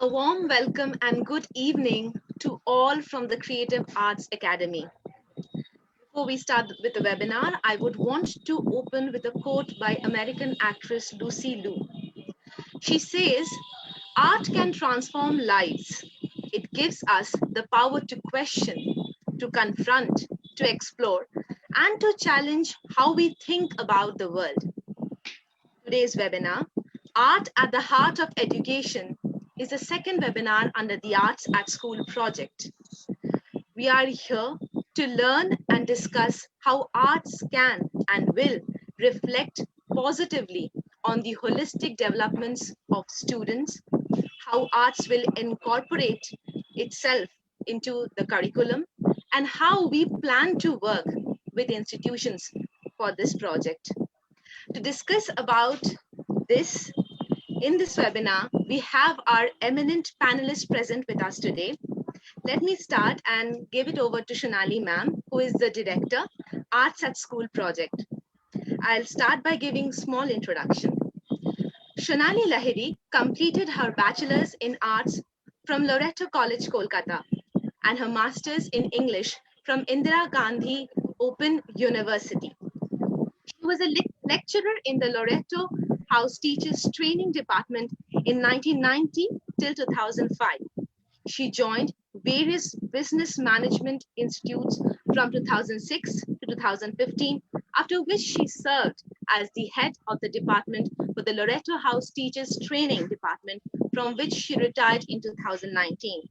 A warm welcome and good evening to all from the Creative Arts Academy. Before we start with the webinar, I would want to open with a quote by American actress Lucy Liu. She says, "Art can transform lives. It gives us the power to question, to confront, to explore, and to challenge how we think about the world." Today's webinar, Art at the Heart of Education, is the second webinar under the Arts at School project. We are here to learn and discuss how arts can and will reflect positively on the holistic developments of students, how arts will incorporate itself into the curriculum, and how we plan to work with institutions for this project. To discuss about this, in this webinar, we have our eminent panelists present with us today. Let me start and give it over to Sonali ma'am, who is the director, Arts at School project. I'll start by giving small introduction. Sonali Lahiri completed her bachelor's in arts from Loreto College, Kolkata, and her master's in English from Indira Gandhi Open University. She was a lecturer in the Loreto House Teachers Training Department in 1990 till 2005. She joined various business management institutes from 2006 to 2015, after which she served as the head of the department for the Loreto House Teachers Training Department, from which she retired in 2019.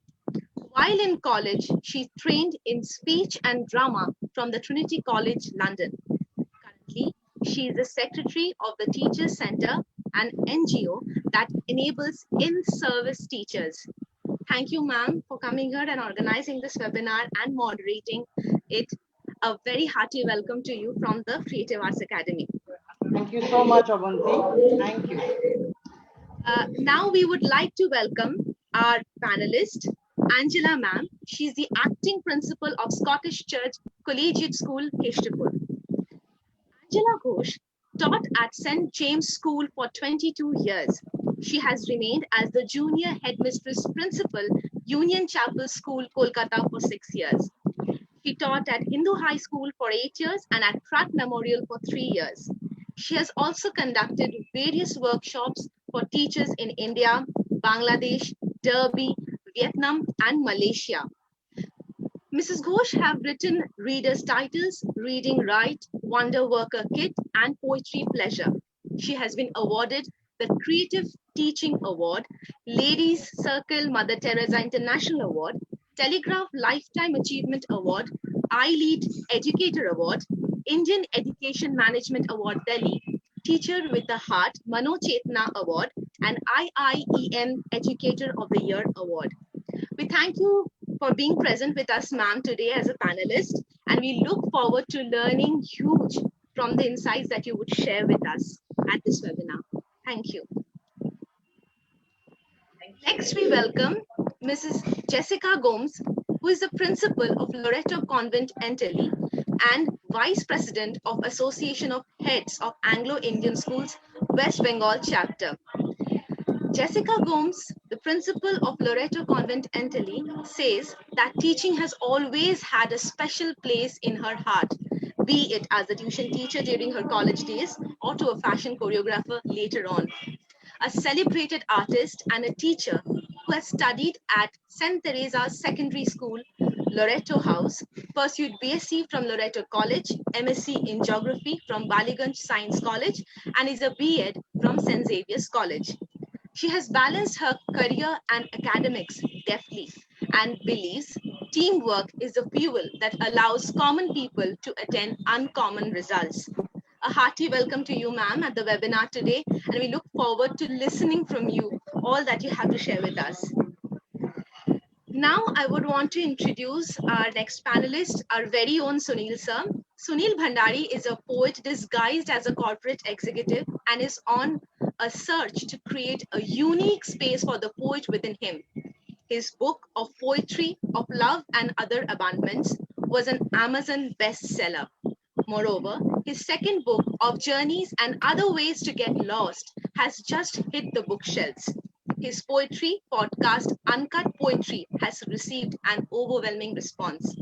While in college, she trained in speech and drama from the Trinity College, London. Currently, she is the secretary of the Teachers Centre, an NGO that enables in-service teachers. Thank you, ma'am, for coming here and organizing this webinar and moderating it. A very hearty welcome to you from the Creative Arts Academy. Thank you so much, Avanti. Thank you. Now we would like to welcome our panelist, Angela ma'am. She's the acting principal of Scottish Church Collegiate School, Keshtapur. Angela Ghosh taught at St. James School for 22 years. She has remained as the junior headmistress principal, Union Chapel School, Kolkata for 6 years. She taught at Hindu High School for 8 years and at Pratt Memorial for 3 years. She has also conducted various workshops for teachers in India, Bangladesh, Derby, Vietnam, and Malaysia. Mrs. Ghosh have written readers' titles, Reading Right, Wonder Worker Kit, and Poetry Pleasure. She has been awarded the Creative Teaching Award, Ladies Circle Mother Teresa International Award, Telegraph Lifetime Achievement Award, I Lead Educator Award, Indian Education Management Award Delhi, Teacher with the Heart Mano Chetna Award, and IIEM Educator of the Year Award. We thank you for being present with us, ma'am, today as a panelist, and we look forward to learning huge from the insights that you would share with us at this webinar. Thank you. Next, we welcome Mrs. Jessica Gomes, who is the principal of Loreto Convent, Entelli, and Vice President of Association of Heads of Anglo-Indian Schools, West Bengal Chapter. Jessica Gomes, the principal of Loreto Convent, Entelli, says that teaching has always had a special place in her heart, be it as a tuition teacher during her college days or to a fashion choreographer later on. A celebrated artist and a teacher who has studied at St. Teresa's Secondary School, Loreto House, pursued BSc from Loreto College, MSc in Geography from Baliganj Science College, and is a B.Ed from St. Xavier's College. She has balanced her career and academics deftly and believes teamwork is the fuel that allows common people to attain uncommon results. A hearty welcome to you, ma'am, at the webinar today, and we look forward to listening from you all that you have to share with us. Now, I would want to introduce our next panelist, our very own Sunil sir. Sunil Bhandari is a poet disguised as a corporate executive and is on a search to create a unique space for the poet within him. His book of poetry, of love and other abandonments was an Amazon bestseller. Moreover, his second book of journeys and other ways to get lost has just hit the bookshelves. His poetry podcast, Uncut Poetry, has received an overwhelming response.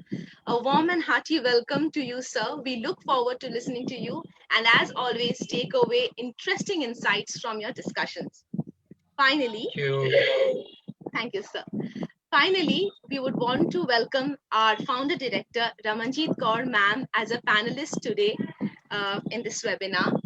A warm and hearty welcome to you, sir. We look forward to listening to you and, as always, take away interesting insights from your discussions. Finally, thank you, sir. Finally, we would want to welcome our founder director, Ramanjit Kaur ma'am, as a panelist today in this webinar.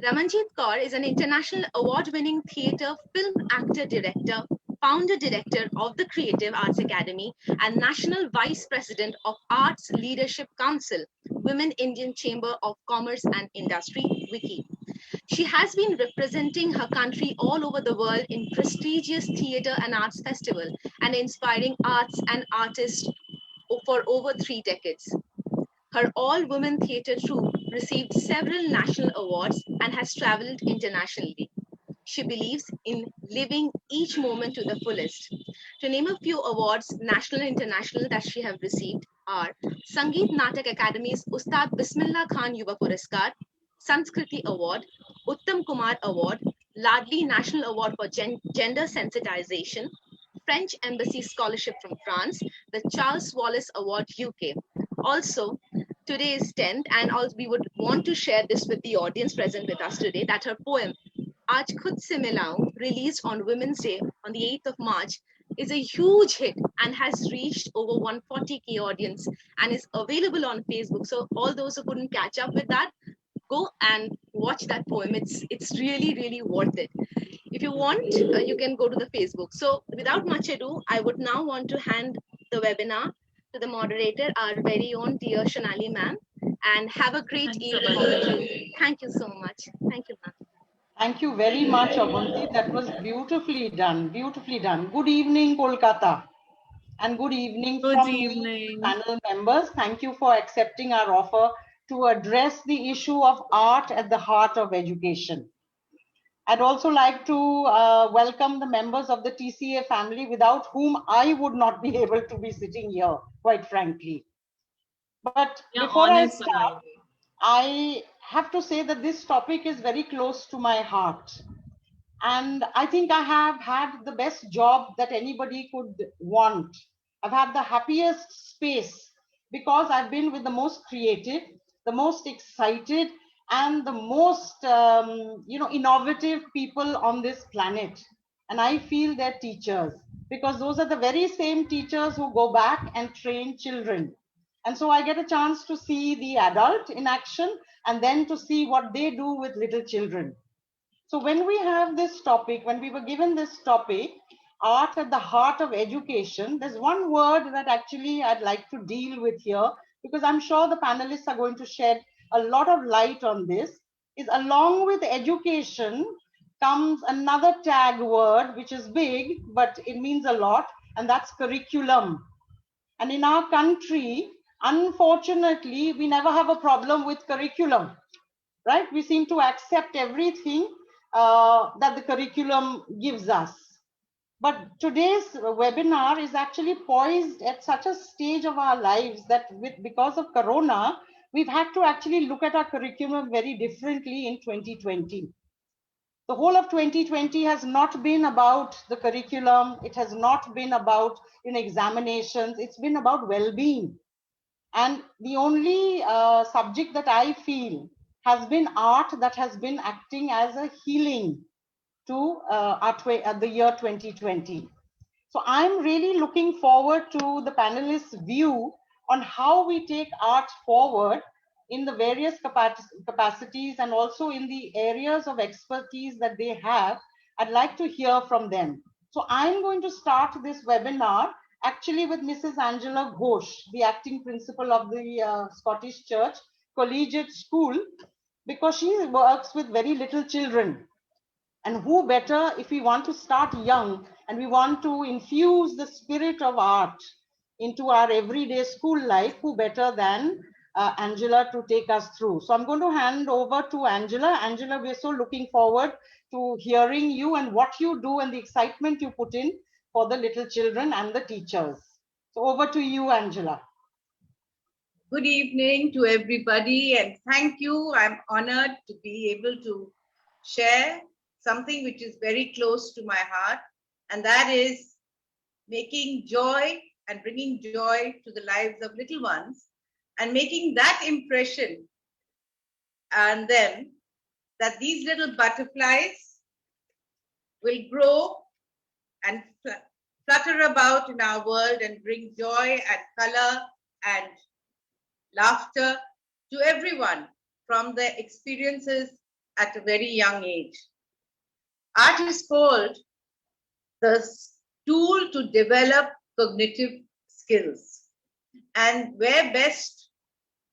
Ramanjit Kaur is an international award-winning theatre film actor director, founder director of the Creative Arts Academy, and national vice president of Arts Leadership Council, Women Indian Chamber of Commerce and Industry, WICI. She has been representing her country all over the world in prestigious theatre and arts festival and inspiring arts and artists for over 3 decades. Her all-women theatre troupe received several national awards and has traveled internationally. She believes in living each moment to the fullest. To name a few awards, national and international, that she have received are Sangeet Natak Academy's Ustad Bismillah Khan Yuva Puraskar, Sanskriti Award, Uttam Kumar Award, Ladli National Award for Gender Sensitization, French Embassy Scholarship from France, the Charles Wallace Award UK. Also, today is 10th, and also we would want to share this with the audience present with us today, that her poem, Aaj Khud Se Milaun, released on Women's Day on the 8th of March, is a huge hit and has reached over 140K audience and is available on Facebook. So all those who couldn't catch up with that, go and watch that poem. It's really, really worth it. If you want, you can go to the Facebook. So without much ado, I would now want to hand the webinar to the moderator, our very own dear Sonali ma'am, and have a great evening, all of you. Thank you so much. Thank you, ma'am. Thank you very much, Abanti. That was beautifully done. Beautifully done. Good evening, Kolkata. And good evening from me, panel members. Thank you for accepting our offer to address the issue of art at the heart of education. I'd also like to welcome the members of the TCAA family, without whom I would not be able to be sitting here, quite frankly. But before I start, I have to say that this topic is very close to my heart. And I think I have had the best job that anybody could want. I've had the happiest space because I've been with the most creative, the most excited, and the most innovative people on this planet. And I feel they're teachers, because those are the very same teachers who go back and train children. And so I get a chance to see the adult in action and then to see what they do with little children. So when we have this topic, when we were given this topic, art at the heart of education, there's one word that actually I'd like to deal with here, because I'm sure the panelists are going to shed a lot of light on this, is along with education comes another tag word, which is big, but it means a lot, and that's curriculum. And in our country, unfortunately, we never have a problem with curriculum, right? We seem to accept everything that the curriculum gives us. But today's webinar is actually poised at such a stage of our lives that because of Corona, we've had to actually look at our curriculum very differently in 2020. The whole of 2020 has not been about the curriculum. It has not been about examinations. It's been about well-being. And the only subject that I feel has been art that has been acting as a healing to the year 2020. So I'm really looking forward to the panelists' view on how we take art forward in the various capacities and also in the areas of expertise that they have. I'd like to hear from them. So I'm going to start this webinar actually with Mrs. Angela Ghosh, the acting principal of the Scottish Church Collegiate School, because she works with very little children. And who better, if we want to start young and we want to infuse the spirit of art into our everyday school life, who better than Angela to take us through. So I'm going to hand over to Angela. Angela, we're so looking forward to hearing you and what you do and the excitement you put in for the little children and the teachers. So over to you, Angela. Good evening to everybody, and thank you. I'm honored to be able to share something which is very close to my heart. and that is making joy and bringing joy to the lives of little ones and making that impression on them that these little butterflies will grow and flutter about in our world and bring joy and color and laughter to everyone from their experiences at a very young age. Art is called the tool to develop cognitive skills. And where best,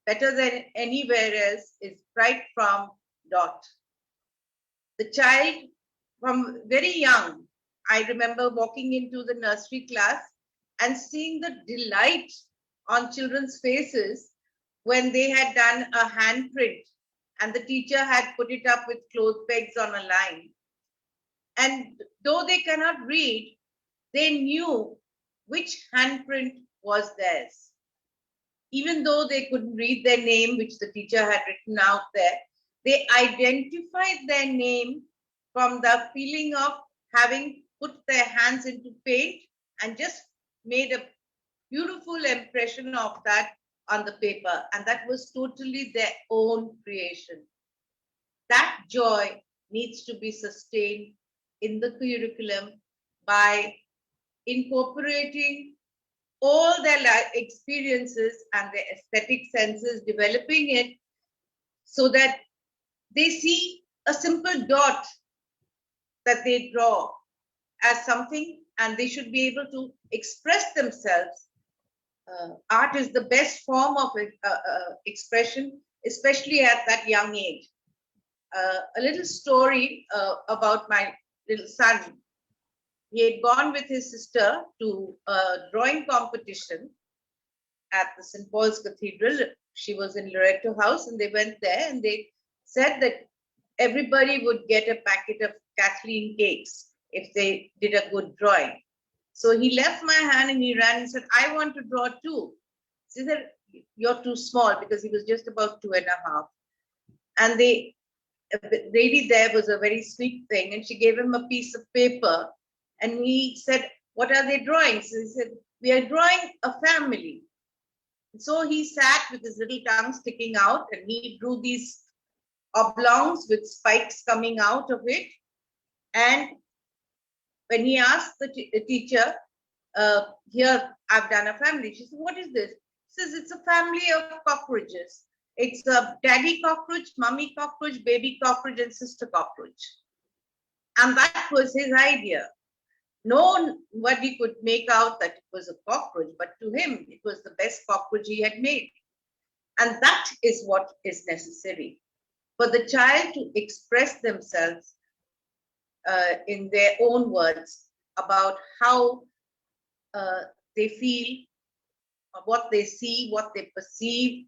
better than anywhere else, is right from dot. The child from very young, I remember walking into the nursery class and seeing the delight on children's faces when they had done a handprint and the teacher had put it up with cloth pegs on a line. And though they cannot read, they knew which handprint was theirs. Even though they couldn't read their name, which the teacher had written out there, they identified their name from the feeling of having put their hands into paint and just made a beautiful impression of that on the paper. And that was totally their own creation. That joy needs to be sustained in the curriculum by incorporating all their experiences and their aesthetic senses, developing it so that they see a simple dot that they draw as something and they should be able to express themselves. Art is the best form of expression, especially at that young age. A little story about my little son. He had gone with his sister to a drawing competition at the St. Paul's Cathedral. She was in Loretto House and they went there and they said that everybody would get a packet of Kathleen cakes if they did a good drawing. So he left my hand and he ran and said, I want to draw too. She said, you're too small, because he was just about 2.5. And the lady there was a very sweet thing and she gave him a piece of paper and he said, what are they drawing? So he said, we are drawing a family. So he sat with his little tongue sticking out and he drew these oblongs with spikes coming out of it. And when he asked the teacher, here I've done a family. She said, what is this? He says, it's a family of cockroaches. It's a daddy cockroach, mummy cockroach, baby cockroach, and sister cockroach. And that was his idea. Nobody could make out that it was a cockroach, but to him, it was the best cockroach he had made. And that is what is necessary for the child to express themselves in their own words about how they feel, what they see, what they perceive.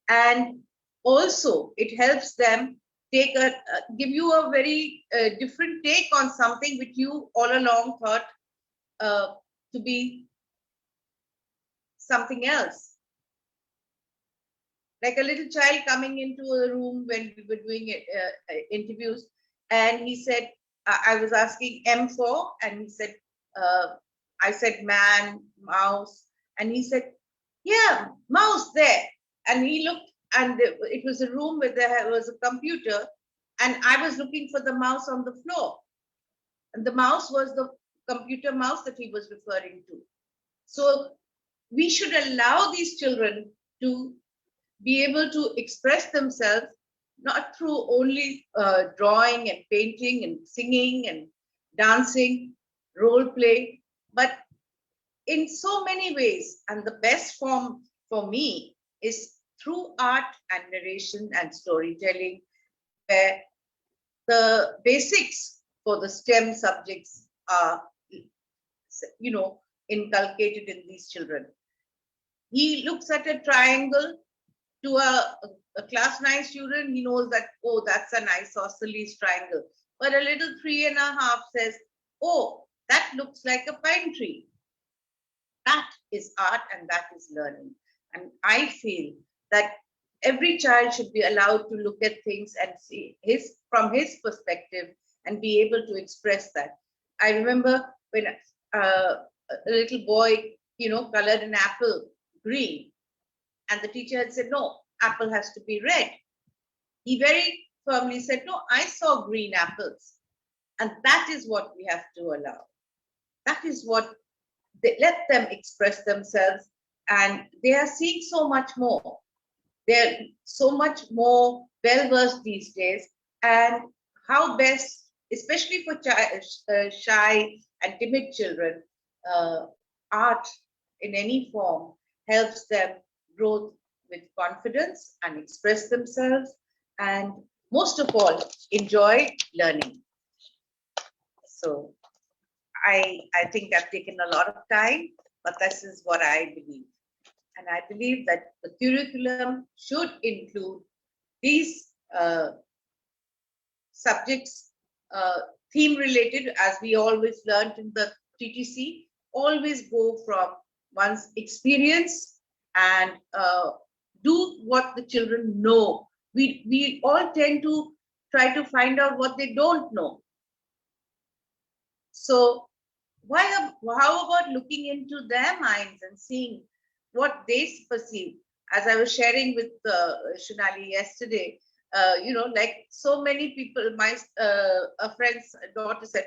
And also it helps them give you a very different take on something which you all along thought to be something else. Like a little child coming into a room when we were doing interviews, and he said, I was asking M4, and he said, I said man, mouse, and he said, yeah, mouse there. And he looked, and it was a room where there was a computer, and I was looking for the mouse on the floor. And the mouse was the computer mouse that he was referring to. So we should allow these children to be able to express themselves, not through only drawing and painting and singing and dancing, role play, but in so many ways. And the best form for me is through art and narration and storytelling, where the basics for the STEM subjects are, inculcated in these children. He looks at a triangle to a class 9 student, he knows that, oh, that's an isosceles triangle. But a little 3.5 says, oh, that looks like a pine tree. That is art and that is learning. And I feel that every child should be allowed to look at things and see from his perspective and be able to express that. I remember when a little boy, colored an apple green, and the teacher had said, no, apple has to be red. He very firmly said, no, I saw green apples. And that is what we have to allow. That is what let them express themselves. And they are seeing so much more. They're so much more well-versed these days. And how best, especially for shy and timid children, art in any form helps them grow with confidence and express themselves, and most of all, enjoy learning. So I think I've taken a lot of time, but this is what I believe. And I believe that the curriculum should include these subjects, theme related, as we always learned in the TTC, always go from one's experience and do what the children know. We all tend to try to find out what they don't know. So how about looking into their minds and seeing what they perceive? As I was sharing with Sonali yesterday, like so many people, a friend's daughter said,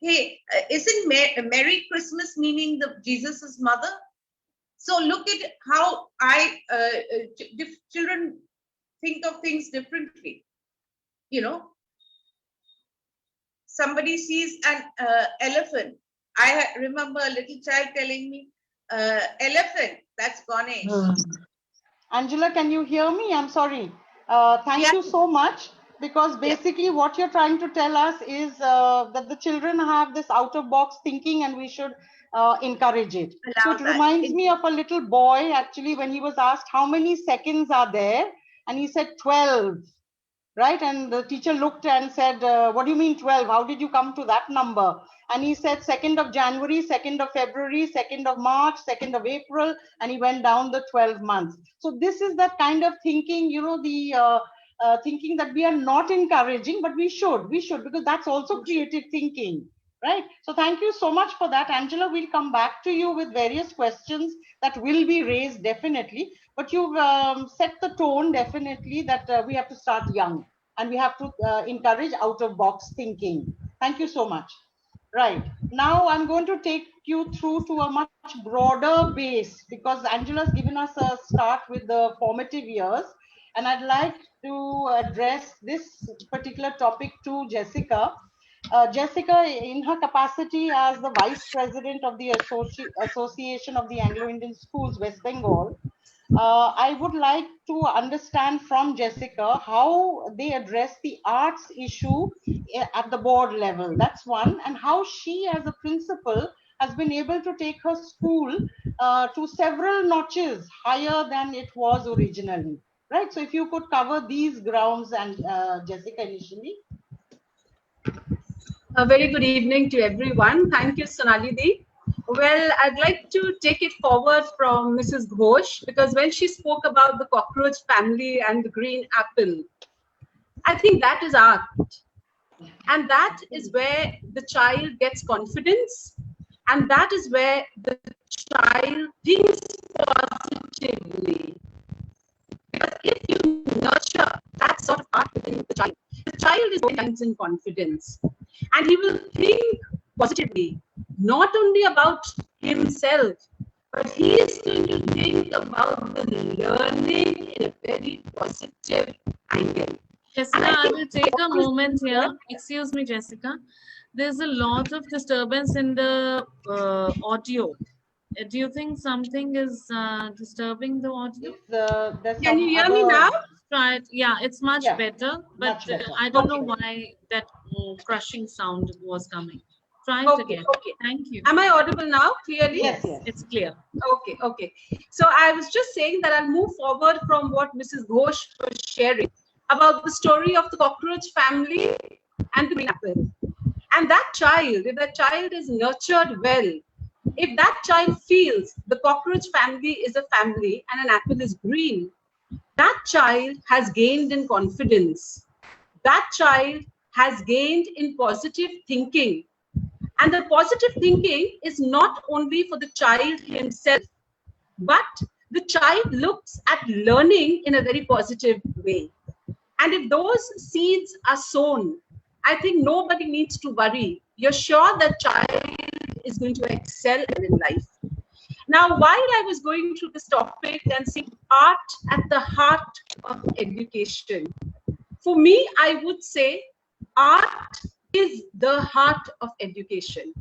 hey, isn't Merry Christmas meaning the Jesus's mother? So look at how children think of things differently. Somebody sees an elephant. I remember a little child telling me, elephant, that's Gomes. Angela, can you hear me? I'm sorry. Thank you so much, because basically what you're trying to tell us is that the children have this out-of-box thinking and we should encourage it. So it reminds me of a little boy, actually, when he was asked how many seconds are there, and he said 12. Right? And the teacher looked and said, what do you mean 12? How did you come to that number? And he said 2nd of January, 2nd of February, 2nd of March, 2nd of April, and he went down the 12 months. So this is that kind of thinking, the thinking that we are not encouraging, but we should, because that's also creative thinking. Right? So thank you so much for that. Angela, we'll come back to you with various questions that will be raised definitely. But you've set the tone definitely that we have to start young and we have to encourage out-of-box thinking. Thank you so much. Right. Now I'm going to take you through to a much broader base, because Angela's given us a start with the formative years. And I'd like to address this particular topic to Jessica. Jessica, in her capacity as the Vice President of the Association of the Anglo-Indian Schools, West Bengal, I would like to understand from Jessica how they address the arts issue at the board level. That's one. And how she, as a principal, has been able to take her school to several notches higher than it was originally. Right? So if you could cover these grounds, and Jessica initially. A very good evening to everyone. Thank you, Sonali Di. Well, I'd like to take it forward from Mrs. Ghosh, because when she spoke about the cockroach family and the green apple, I think that is art. And that is where the child gets confidence, and that is where the child thinks positively. Because if you nurture that sort of art within the child is going in confidence, and he will think positively, not only about himself, but he is going to think about the learning in a very positive angle. Jessica, I will take a moment here. Excuse me, Jessica. There's a lot of disturbance in the audio. Do you think something is disturbing the audio? Can you hear me now? Right. Yeah, it's much better, but much better. I don't know why that crushing sound was coming. Try it again. Okay. Thank you. Am I audible now clearly? Yes, it's clear. Okay. So I was just saying that I'll move forward from what Mrs. Ghosh was sharing about the story of the cockroach family and the green apple. And that child, if that child is nurtured well, if that child feels the cockroach family is a family and an apple is green, that child has gained in confidence. That child has gained in positive thinking. And the positive thinking is not only for the child himself, but the child looks at learning in a very positive way. And if those seeds are sown, I think nobody needs to worry. You're sure that child is going to excel in life. Now, while I was going through this topic and seeing art at the heart of education, for me, I would say art is the heart of education.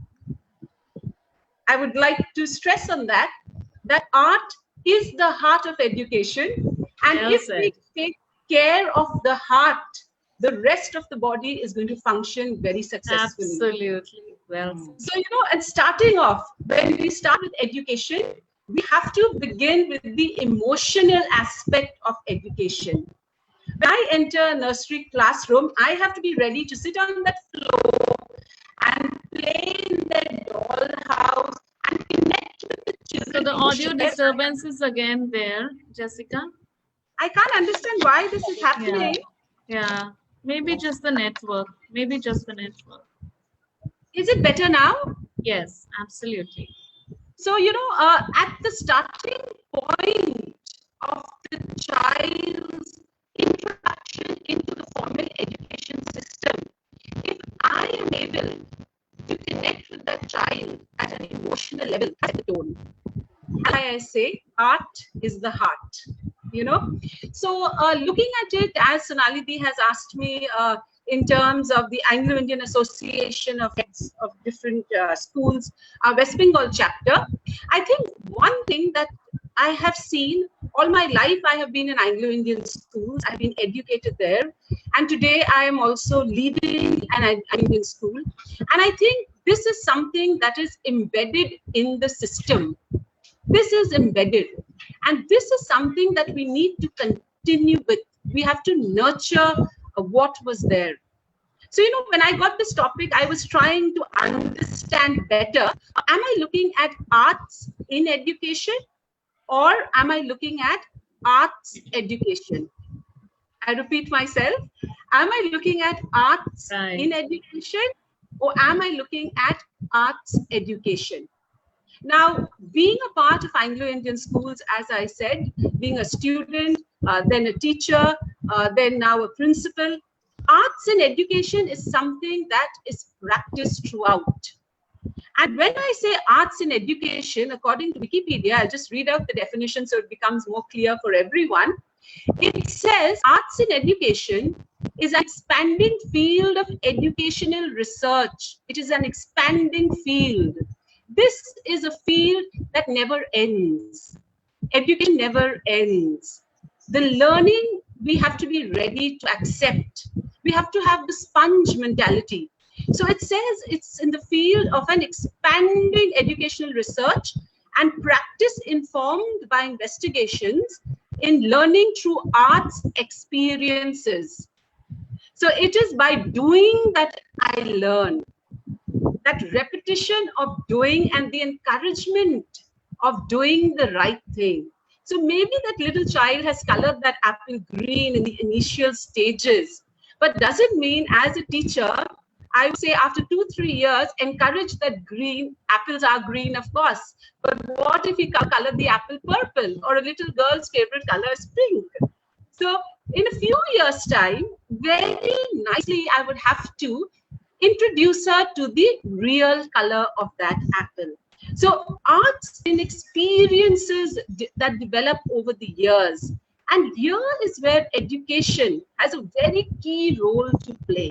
I would like to stress on that art is the heart of education. And Well if said. we take care of the heart, the rest of the body is going to function very successfully. Absolutely. Well said. So, and starting off, when we start with education, we have to begin with the emotional aspect of education. When I enter a nursery classroom, I have to be ready to sit on that floor and play in the dollhouse and connect with the children. So the audio disturbance is again there, Jessica. I can't understand why this is happening. Yeah. Maybe just the network. Maybe just the network. Is it better now? Yes, absolutely. So, at the starting point of the child's introduction into the formal education system, if I am able to connect with that child at an emotional level, at the tone, why I say art is the heart, So looking at it, as Sonali has asked me, in terms of the Anglo-Indian Association of Heads of different schools, our West Bengal chapter, I think one thing that I have seen all my life, I have been in Anglo-Indian schools, I've been educated there, and today I am also leading an Anglo-Indian school. And I think this is something that is embedded in the system. This is embedded. And this is something that we need to continue with. We have to nurture what was there. So, when I got this topic, I was trying to understand better. Am I looking at arts in education, or am I looking at arts education? I repeat myself. Am I looking at arts in education, or am I looking at arts education? Now, being a part of Anglo-Indian schools, as I said, being a student, then a teacher, then now a principal, arts in education is something that is practiced throughout. And when I say arts in education, according to Wikipedia, I'll just read out the definition so it becomes more clear for everyone. It says arts in education is an expanding field of educational research. It is an expanding field. This is a field that never ends. Education never ends. The learning, we have to be ready to accept. We have to have the sponge mentality. So it says it's in the field of an expanding educational research and practice informed by investigations in learning through arts experiences. So it is by doing that I learn. That repetition of doing and the encouragement of doing the right thing. So maybe that little child has colored that apple green in the initial stages, but doesn't mean as a teacher, I would say after 2-3 years, encourage that green, apples are green, of course. But what if you color the apple purple, or a little girl's favorite color is pink? So in a few years' time, very nicely, I would have to introduce her to the real color of that apple. So arts in experiences that develop over the years. And here is where education has a very key role to play.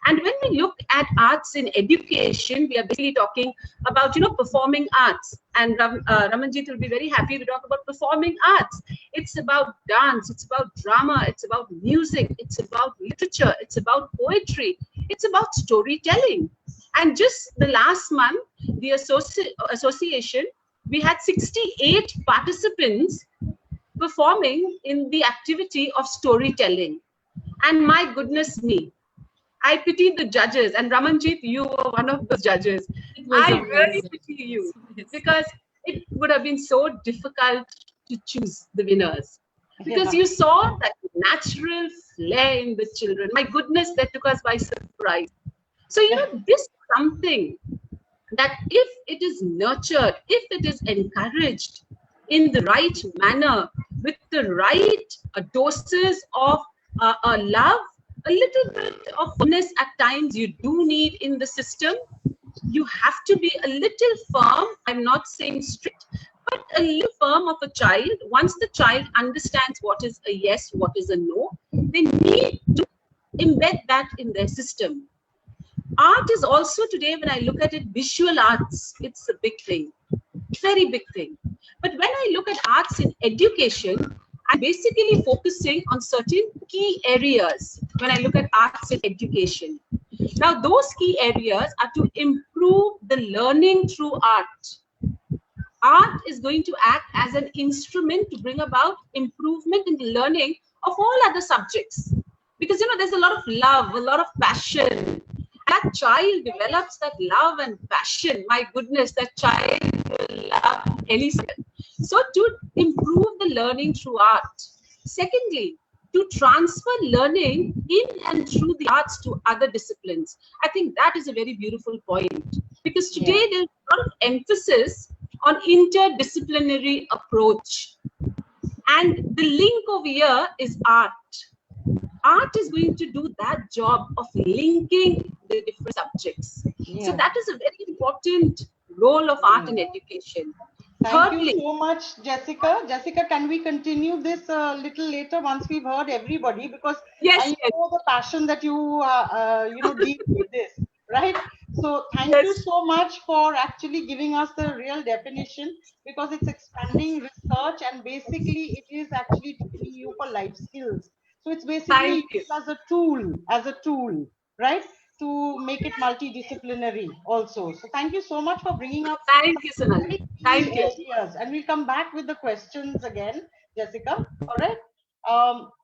And when we look at arts in education, we are basically talking about, performing arts. And Ramanjit will be very happy to talk about performing arts. It's about dance, it's about drama, it's about music, it's about literature, it's about poetry, it's about storytelling. And just the last month, the association, we had 68 participants performing in the activity of storytelling. And my goodness me, I pity the judges, and Ramanjit, you were one of those judges. I really pity you, because it would have been so difficult to choose the winners, because you saw that natural flair in the children. My goodness, that took us by surprise. So, this is something that if it is nurtured, if it is encouraged in the right manner, with the right doses of love, a little bit of firmness at times you do need in the system. You have to be a little firm. I'm not saying strict, but a little firm of a child. Once the child understands what is a yes, what is a no, they need to embed that in their system. Art is also today, when I look at it, visual arts, it's a big thing, very big thing. But when I look at arts in education, I'm basically focusing on certain key areas when I look at arts in education. Now, those key areas are to improve the learning through art. Art is going to act as an instrument to bring about improvement in the learning of all other subjects. Because, you know, there's a lot of love, a lot of passion. That child develops that love and passion. My goodness, that child will love any subject. So to improve the learning through art. Secondly, to transfer learning in and through the arts to other disciplines. I think that is a very beautiful point. Because today there's a lot of emphasis on interdisciplinary approach. And the link over here is art. Art is going to do that job of linking the different subjects. So that is a very important role of art in education. Thank you so much, Jessica. Jessica, can we continue this a little later once we've heard everybody? Because I know the passion that you deal with this, right? So thank you so much for actually giving us the real definition, because it's expanding research and basically it is actually training you for life skills. So it's basically used as a tool, right? To make it multidisciplinary also. So thank you so much for bringing up. Thank you, Sonali. Thank you. Ideas. And we'll come back with the questions again, Jessica. All right.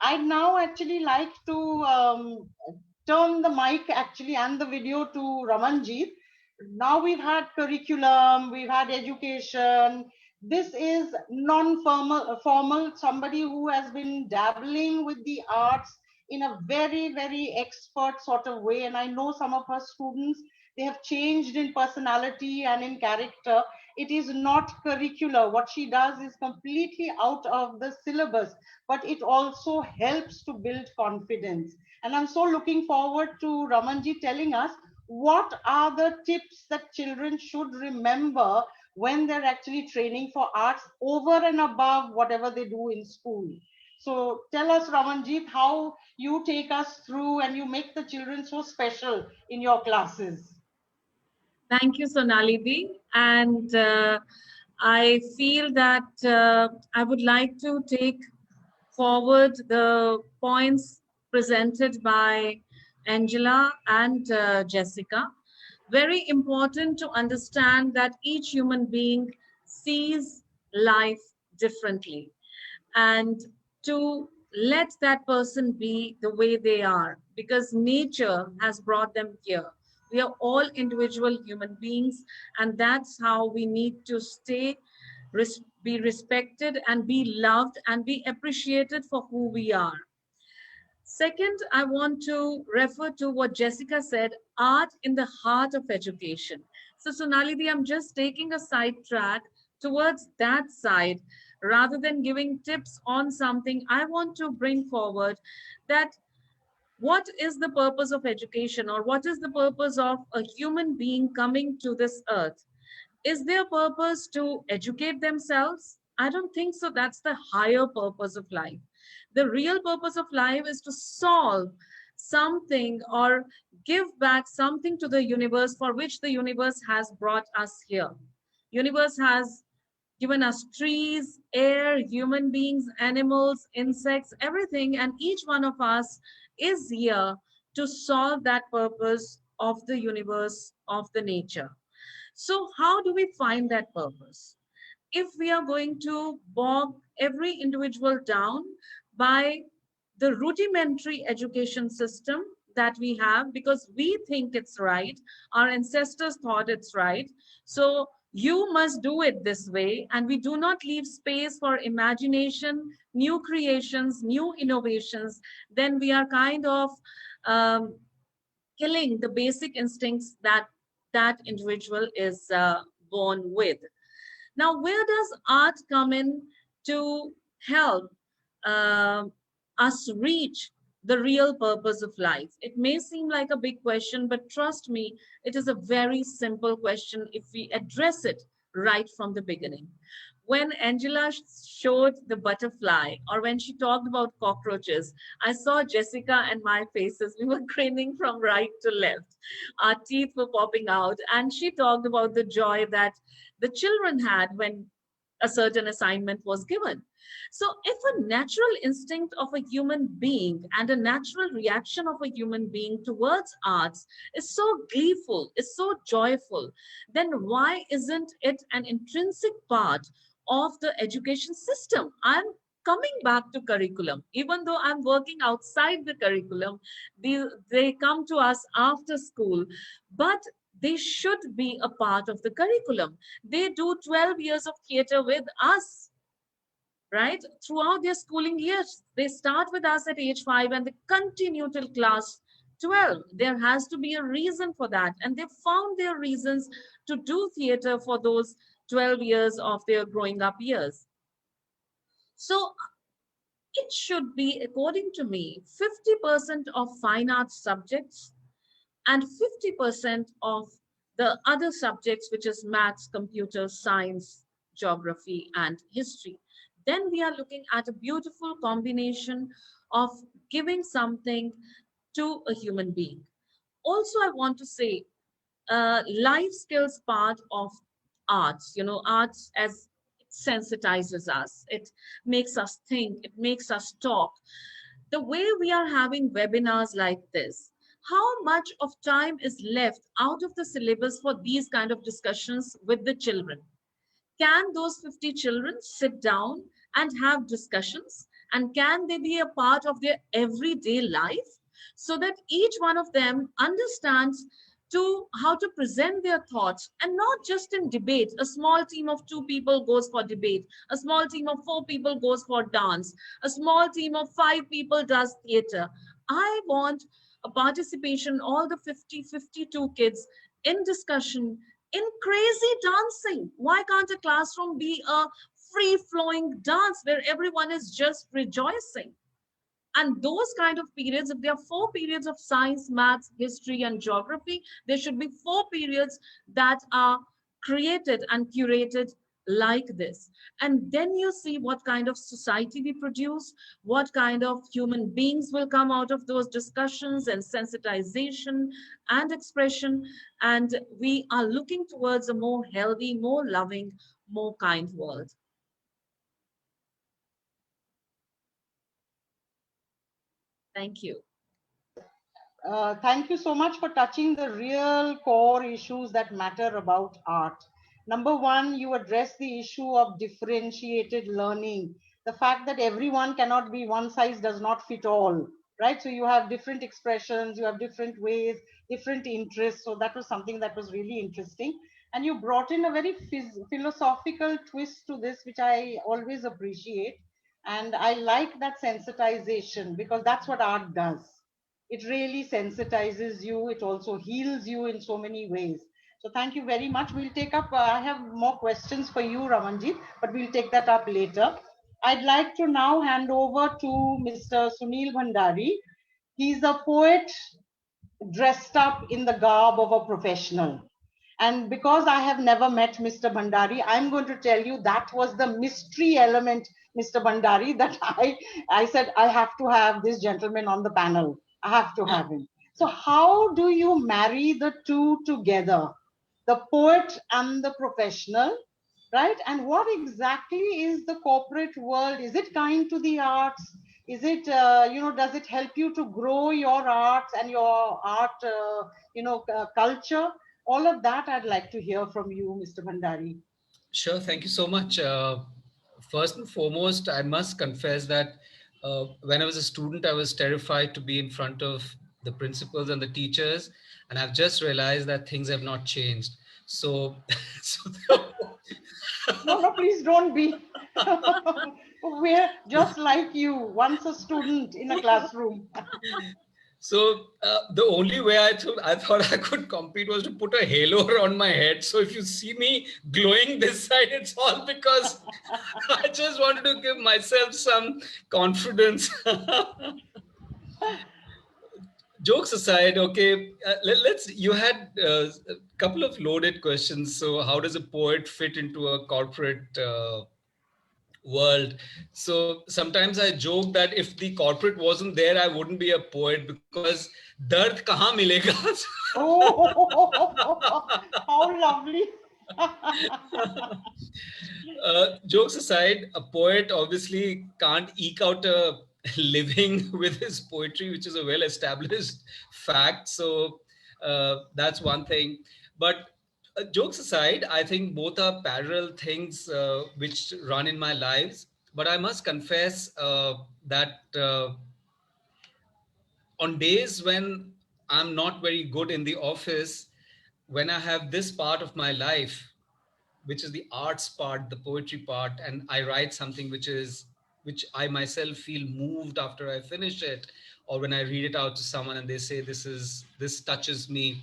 I'd now actually like to turn the mic actually and the video to Ramanjit. Now we've had curriculum, we've had education. This is formal, somebody who has been dabbling with the arts in a very, very expert sort of way. And I know some of her students, they have changed in personality and in character. It is not curricular. What she does is completely out of the syllabus, but it also helps to build confidence. And I'm so looking forward to Ramanji telling us what are the tips that children should remember when they're actually training for arts over and above whatever they do in school. So tell us, Ramanjit, how you take us through and you make the children so special in your classes. Thank you, Sonali. And I feel that I would like to take forward the points presented by Angela and Jessica. Very important to understand that each human being sees life differently, and to let that person be the way they are, because nature has brought them here. We are all individual human beings, and that's how we need to stay, be respected and be loved and be appreciated for who we are. Second, I want to refer to what Jessica said, art in the heart of education. So Sonali, I'm just taking a sidetrack towards that side. Rather than giving tips on something, I want to bring forward that what is the purpose of education, or what is the purpose of a human being coming to this earth? Is their purpose to educate themselves? I don't think so. That's the higher purpose of life. The real purpose of life is to solve something or give back something to the universe for which the universe has brought us here. Universe has given us trees, air, human beings, animals, insects, everything, and each one of us is here to solve that purpose of the universe, of the nature. So how do we find that purpose? If we are going to bog every individual down by the rudimentary education system that we have, because we think it's right, our ancestors thought it's right, so you must do it this way, and we do not leave space for imagination, new creations, new innovations, then we are kind of killing the basic instincts that that individual is born with. Now, where does art come in to help uh, us reach the real purpose of life? It may seem like a big question, but trust me, it is a very simple question if we address it right from the beginning. When Angela showed the butterfly, or when she talked about cockroaches, I saw Jessica and my faces. We were grinning from right to left. Our teeth were popping out. And she talked about the joy that the children had when a certain assignment was given. So, if a natural instinct of a human being and a natural reaction of a human being towards arts is so gleeful, is so joyful, then why isn't it an intrinsic part of the education system? I'm coming back to curriculum. Even though I'm working outside the curriculum, they come to us after school, but they should be a part of the curriculum. They do 12 years of theater with us, right? Throughout their schooling years. They start with us at age 5 and they continue till class 12. There has to be a reason for that. And they found their reasons to do theater for those 12 years of their growing up years. So it should be, according to me, 50% of fine arts subjects and 50% of the other subjects, which is maths, computer science, geography, and history. Then we are looking at a beautiful combination of giving something to a human being. Also, I want to say, life skills part of arts, arts as it sensitizes us, it makes us think, it makes us talk. The way we are having webinars like this, how much of time is left out of the syllabus for these kind of discussions with the children? Can those 50 children sit down and have discussions? And can they be a part of their everyday life so that each one of them understands to how to present their thoughts, and not just in debate? A small team of 2 people goes for debate, a small team of 4 people goes for dance, a small team of 5 people does theater. I want a participation, all the 52 kids in discussion, in crazy dancing. Why can't a classroom be a free flowing dance where everyone is just rejoicing? And those kind of periods, if there are 4 periods of science, maths, history, and geography, there should be 4 periods that are created and curated like this. And then you see what kind of society we produce, what kind of human beings will come out of those discussions and sensitization and expression. And we are looking towards a more healthy, more loving, more kind world. Thank you. Thank you so much for touching the real core issues that matter about art. Number one, you address the issue of differentiated learning. The fact that everyone cannot be one size does not fit all, right? So you have different expressions, you have different ways, different interests. So that was something that was really interesting. And you brought in a very philosophical twist to this, which I always appreciate. And I like that sensitization, because that's what art does. It really sensitizes you. It also heals you in so many ways. So thank you very much. We'll take up, I have more questions for you, Ramanjit, but we'll take that up later. I'd like to now hand over to Mr. Sunil Bhandari. He's a poet dressed up in the garb of a professional. And because I have never met Mr. Bhandari, I'm going to tell you that was the mystery element, Mr. Bhandari, that I said, I have to have this gentleman on the panel. I have to have him. So how do you marry the two together, the poet and the professional, right? And what exactly is the corporate world? Is it kind to the arts? Is it, does it help you to grow your arts and your art, culture? All of that I'd like to hear from you, Mr. Bhandari. Sure, thank you so much. First and foremost, I must confess that when I was a student, I was terrified to be in front of the principals and the teachers, and I've just realized that things have not changed. So, No, please don't be. We're just like you, once a student in a classroom. So the only way I thought I could compete was to put a halo on my head. So if you see me glowing this side, it's all because I just wanted to give myself some confidence. Jokes aside, okay, let's. You had a couple of loaded questions. So how does a poet fit into a corporate world? So sometimes I joke that if the corporate wasn't there, I wouldn't be a poet, because dard kahan milega? Oh, how lovely. Jokes aside, a poet obviously can't eke out a living with his poetry, which is a well-established fact. So that's one thing. But jokes aside, I think both are parallel things which run in my lives. But I must confess that on days when I'm not very good in the office, when I have this part of my life, which is the arts part, the poetry part, and I write something which I myself feel moved after I finish it, or when I read it out to someone and they say this touches me,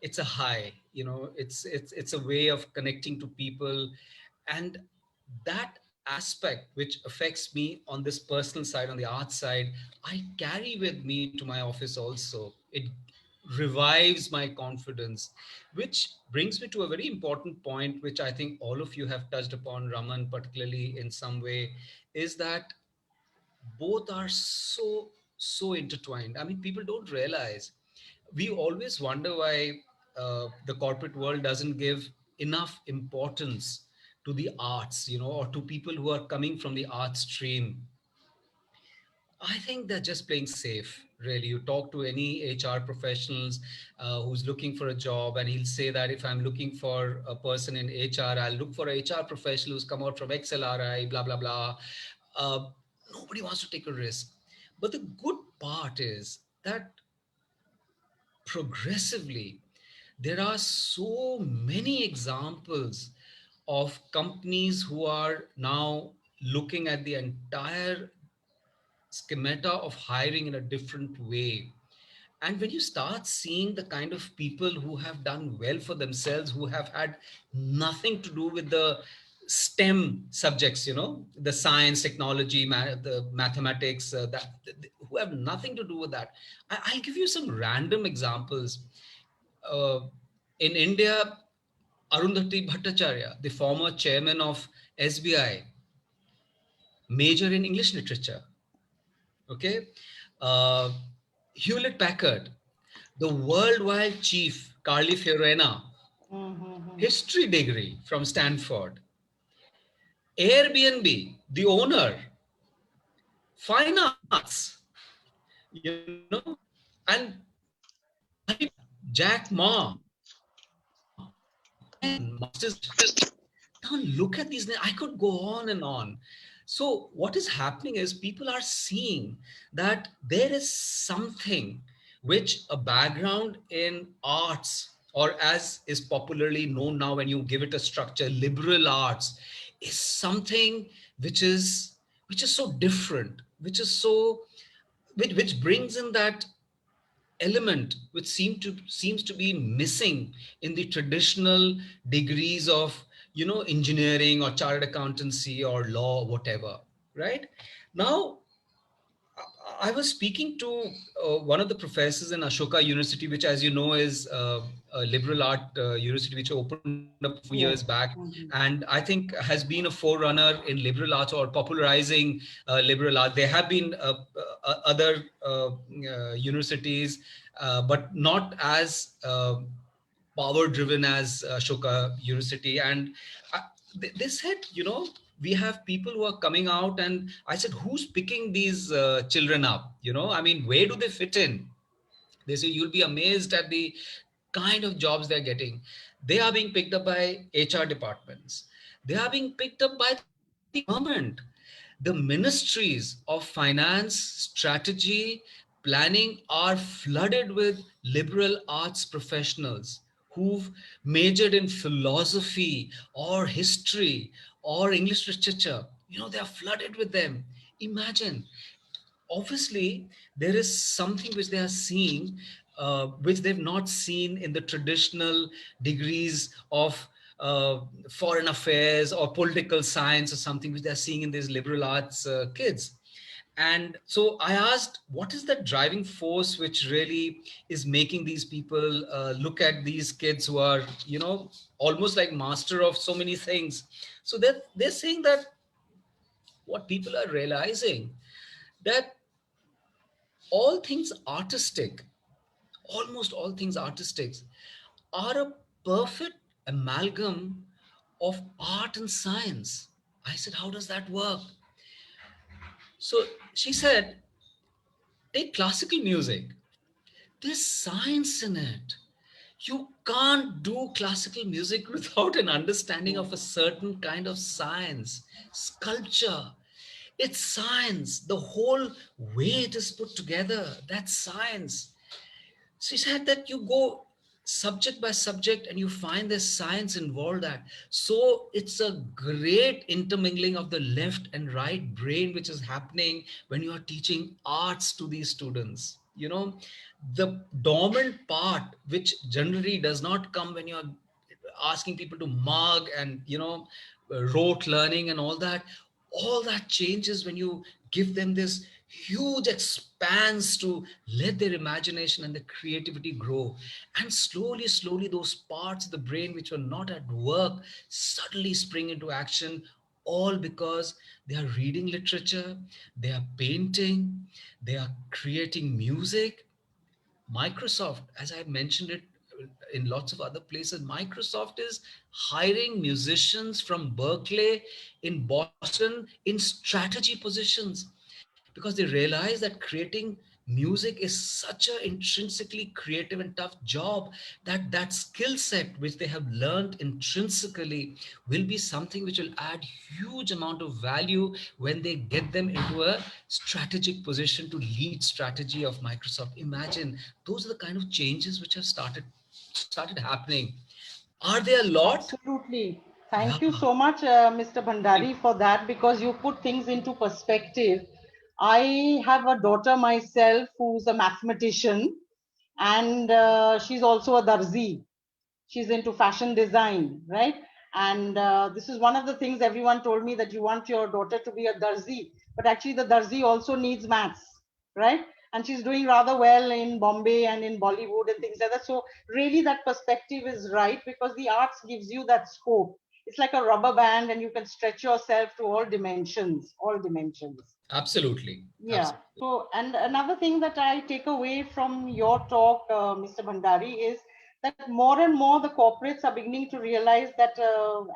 it's a high. It's a way of connecting to people, and that aspect which affects me on this personal side, on the art side, I carry with me to my office also. It revives my confidence, which brings me to a very important point, which I think all of you have touched upon, Raman, particularly in some way, is that both are so intertwined. I mean, people don't realize. We always wonder why the corporate world doesn't give enough importance to the arts, or to people who are coming from the art stream. I think they're just playing safe, really. You talk to any HR professionals who's looking for a job, and he'll say that if I'm looking for a person in HR, I'll look for a HR professional who's come out from XLRI, blah, blah, blah. Uh, Nobody wants to take a risk. But the good part is that progressively, there are so many examples of companies who are now looking at the entire schemata of hiring in a different way. And when you start seeing the kind of people who have done well for themselves, who have had nothing to do with the STEM subjects, the science, technology, the mathematics, who have nothing to do with that. I'll give you some random examples. Uh, in India, Arundhati Bhattacharya, the former chairman of SBI, major in English literature. Okay. Uh, Hewlett Packard, the worldwide chief, Carly Fiorina, history degree from Stanford. Airbnb, the owner, fine arts, and Jack Ma, masters. Now look at these names. I could go on and on. So what is happening is people are seeing that there is something which a background in arts, or as is popularly known now when you give it a structure, liberal arts, is something which is so different, which brings in that element which seems to be missing in the traditional degrees of engineering or chartered accountancy or law, whatever. Right now, I was speaking to one of the professors in Ashoka University, which, as you know, is a liberal art university which opened up a few years back, and I think has been a forerunner in liberal arts or popularizing liberal art. There have been other universities, but not as power driven as Ashoka University. And they said, we have people who are coming out, and I said, who's picking these children up? I mean, where do they fit in? They say, you'll be amazed at the kind of jobs they're getting. They are being picked up by HR departments. They are being picked up by the government. The ministries of finance, strategy, planning are flooded with liberal arts professionals who've majored in philosophy or history or English literature. They are flooded with them. Imagine obviously there is something which they are seeing, which they've not seen in the traditional degrees of foreign affairs or political science, or something which they're seeing in these liberal arts kids. And so I asked, what is the driving force which really is making these people look at these kids who are, you know, almost like master of so many things? So they're saying that what people are realizing, that all things artistic, almost all things artistic, are a perfect amalgam of art and science. I said, how does that work? So she said, take classical music. There's science in it. You can't do classical music without an understanding of a certain kind of science. Sculpture, it's science. The whole way it is put together, that's science. She said that you go subject by subject and you find there's science involved that. So it's a great intermingling of the left and right brain which is happening when you are teaching arts to these students. You know, the dormant part which generally does not come when you're asking people to mug and, you know, rote learning and all that changes when you give them this huge expanse to let their imagination and their creativity grow. And slowly those parts of the brain which were not at work suddenly spring into action, all because they are reading literature, they are painting, they are creating music. Microsoft, as I mentioned it in lots of other places, Microsoft is hiring musicians from Berkeley in Boston in strategy positions, because they realize that creating music is such an intrinsically creative and tough job, that that skill set which they have learned intrinsically will be something which will add huge amount of value when they get them into a strategic position to lead strategy of Microsoft. Imagine, those are the kind of changes which have started happening. Are there a lot? Absolutely. Yeah. Thank you so much, Mr. Bhandari, for that, because you put things into perspective. I have a daughter myself who's a mathematician, and she's also a darzi. She's into fashion design, right? And this is one of the things everyone told me, that you want your daughter to be a darzi, but actually the darzi also needs maths, right? And she's doing rather well in Bombay and in Bollywood and things like that. So really that perspective is right, because the arts gives you that scope. It's like a rubber band and you can stretch yourself to all dimensions, all dimensions. Absolutely. Yeah. Absolutely. So, and another thing that I take away from your talk, Mr. Bhandari, is that more and more the corporates are beginning to realize that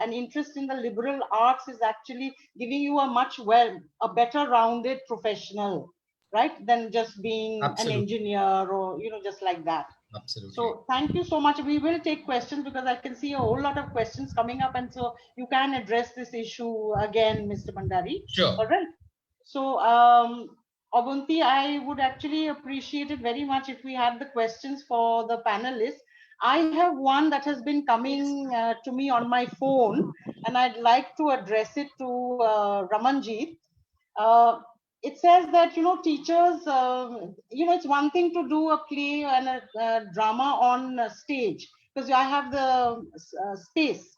an interest in the liberal arts is actually giving you a a better rounded professional, right? Than just being an Absolutely. engineer or, you know, just like that. Absolutely. So thank you so much. We will take questions, because I can see a whole lot of questions coming up. And so you can address this issue again, Mr. Bhandari. Sure. All right. So, Obunti, I would actually appreciate it very much if we had the questions for the panelists. I have one that has been coming to me on my phone, and I'd like to address it to Ramanjit. Uh, it says that, you know, teachers, you know, it's one thing to do a play and a drama on stage, because I have the space.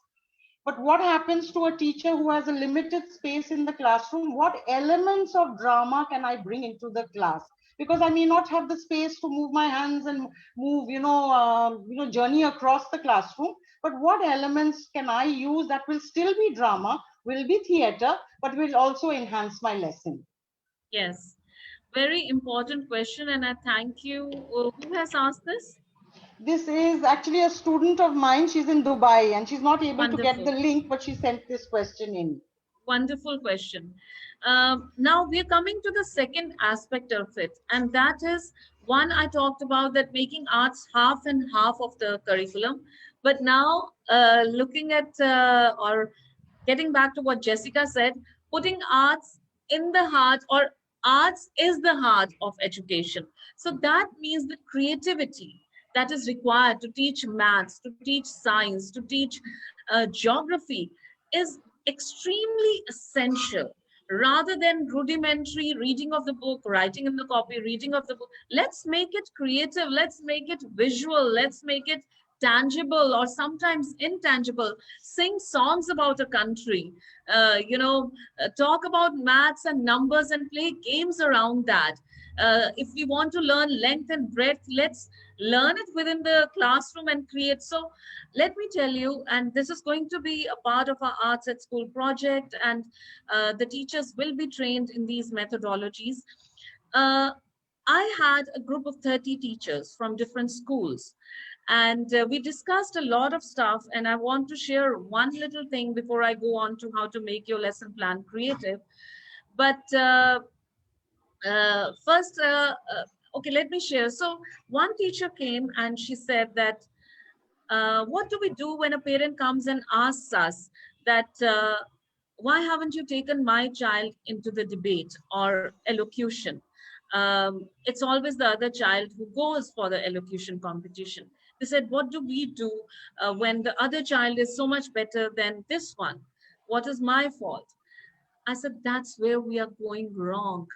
But what happens to a teacher who has a limited space in the classroom? What elements of drama can I bring into the class? Because I may not have the space to move my hands and move, journey across the classroom. But what elements can I use that will still be drama, will be theater, but will also enhance my lesson? Yes, very important question, and I thank you. Who has asked this? This is actually a student of mine. She's in Dubai and she's not able to get the Wonderful. link, but she sent this question in. Wonderful question. Now we are coming to the second aspect of it, and that is one I talked about, that making arts half and half of the curriculum. But now, looking at or getting back to what Jessica said, putting arts in the heart, or arts is the heart of education. So that means the creativity that is required to teach maths, to teach science, to teach geography is extremely essential. rather than rudimentary reading of the book, writing in the copy, reading of the book. Let's make it creative. Let's make it visual. Let's make it tangible or sometimes intangible. Sing songs about a country, talk about maths and numbers and play games around that. If we want to learn length and breadth, let's learn it within the classroom and create. So let me tell you, and this is going to be a part of our Arts at School project, and the teachers will be trained in these methodologies. I had a group of 30 teachers from different schools, and we discussed a lot of stuff, and I want to share one little thing before I go on to how to make your lesson plan creative. But first, okay, let me share. So one teacher came and she said that, what do we do when a parent comes and asks us that, why haven't you taken my child into the debate or elocution? It's always the other child who goes for the elocution competition. They said, what do we do when the other child is so much better than this one? What is my fault? I said, that's where we are going wrong.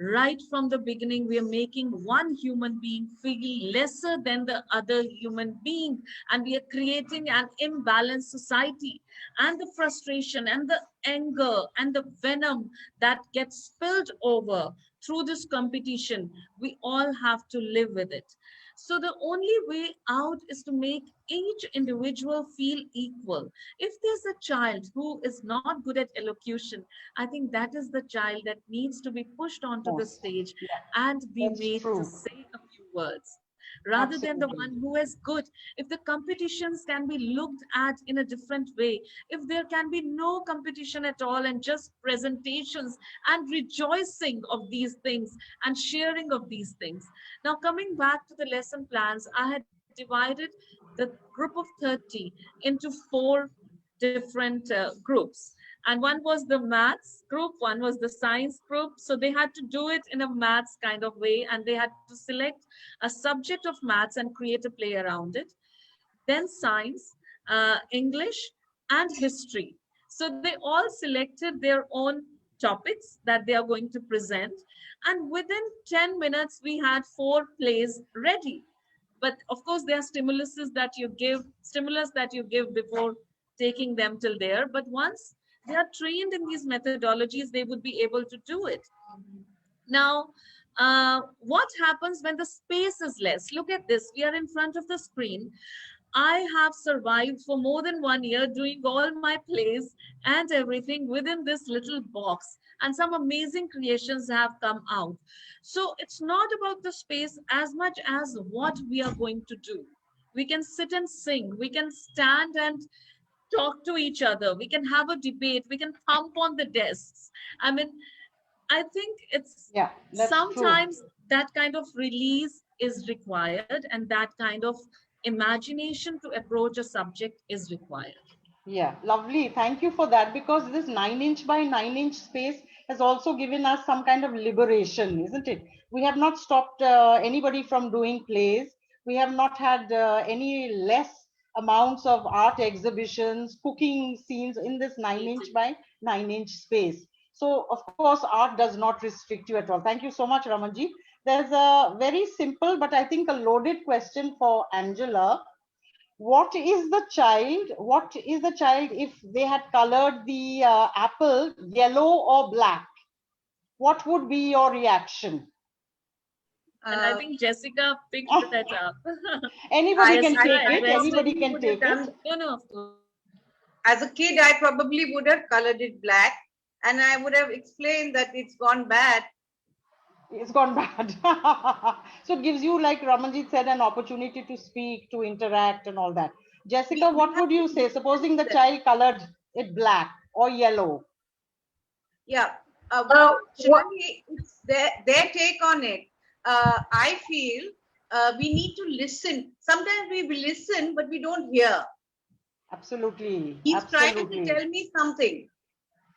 Right from the beginning, we are making one human being feel lesser than the other human being. And we are creating an imbalanced society. And the frustration and the anger and the venom that gets spilled over through this competition, we all have to live with it. So the only way out is to make each individual feel equal. If there's a child who is not good at elocution, I think that is the child that needs to be pushed onto the Yes. stage Yeah. and be That's made true. to say a few words, rather than the Absolutely. one who is good. If the competitions can be looked at in a different way, if there can be no competition at all and just presentations and rejoicing of these things and sharing of these things. Now, coming back to the lesson plans, I had divided the group of 30 into 4 different groups. And one was the maths group, one was the science group. So they had to do it in a maths kind of way, and they had to select a subject of maths and create a play around it. Then science, English, and history. So they all selected their own topics that they are going to present. And within 10 minutes, we had 4 plays ready. But of course, there are stimulus that you give before taking them till there. But once they are trained in these methodologies, they would be able to do it. Now, what happens when the space is less? Look at this. We are in front of the screen. I have survived for more than 1 year doing all my plays and everything within this little box. And some amazing creations have come out. So it's not about the space as much as what we are going to do. We can sit and sing. We can stand and talk to each other. We can have a debate. We can thump on the desks. I mean, I think it's Yeah, that's true. sometimes that kind of release is required, and that kind of imagination to approach a subject is required. Yeah, lovely. Thank you for that, because this 9-inch by 9-inch space has also given us some kind of liberation, isn't it? We have not stopped anybody from doing plays. We have not had any less amounts of art exhibitions, cooking scenes in this 9-inch by 9-inch space. So, of course, art does not restrict you at all. Thank you so much, Ramanji. There's a very simple, but I think a loaded question for Angela. What is the child if they had colored the apple yellow or black? What would be your reaction? And I think Jessica picked that up. Anybody can Jessica take it. addressed it. Anybody can would have take it. done, No, no, of course. as a kid, I probably would have colored it black, and I would have explained that it's gone bad. It's gone bad. So it gives you, like Ramanjit said, an opportunity to speak, to interact, and all that. Jessica, We what have would you to say? Supposing the listen. child colored it black or yellow. Yeah. What? Shivani, it's their take on it. I feel we need to listen. Sometimes we listen, but we don't hear. Absolutely. He's trying to Absolutely. tell me something.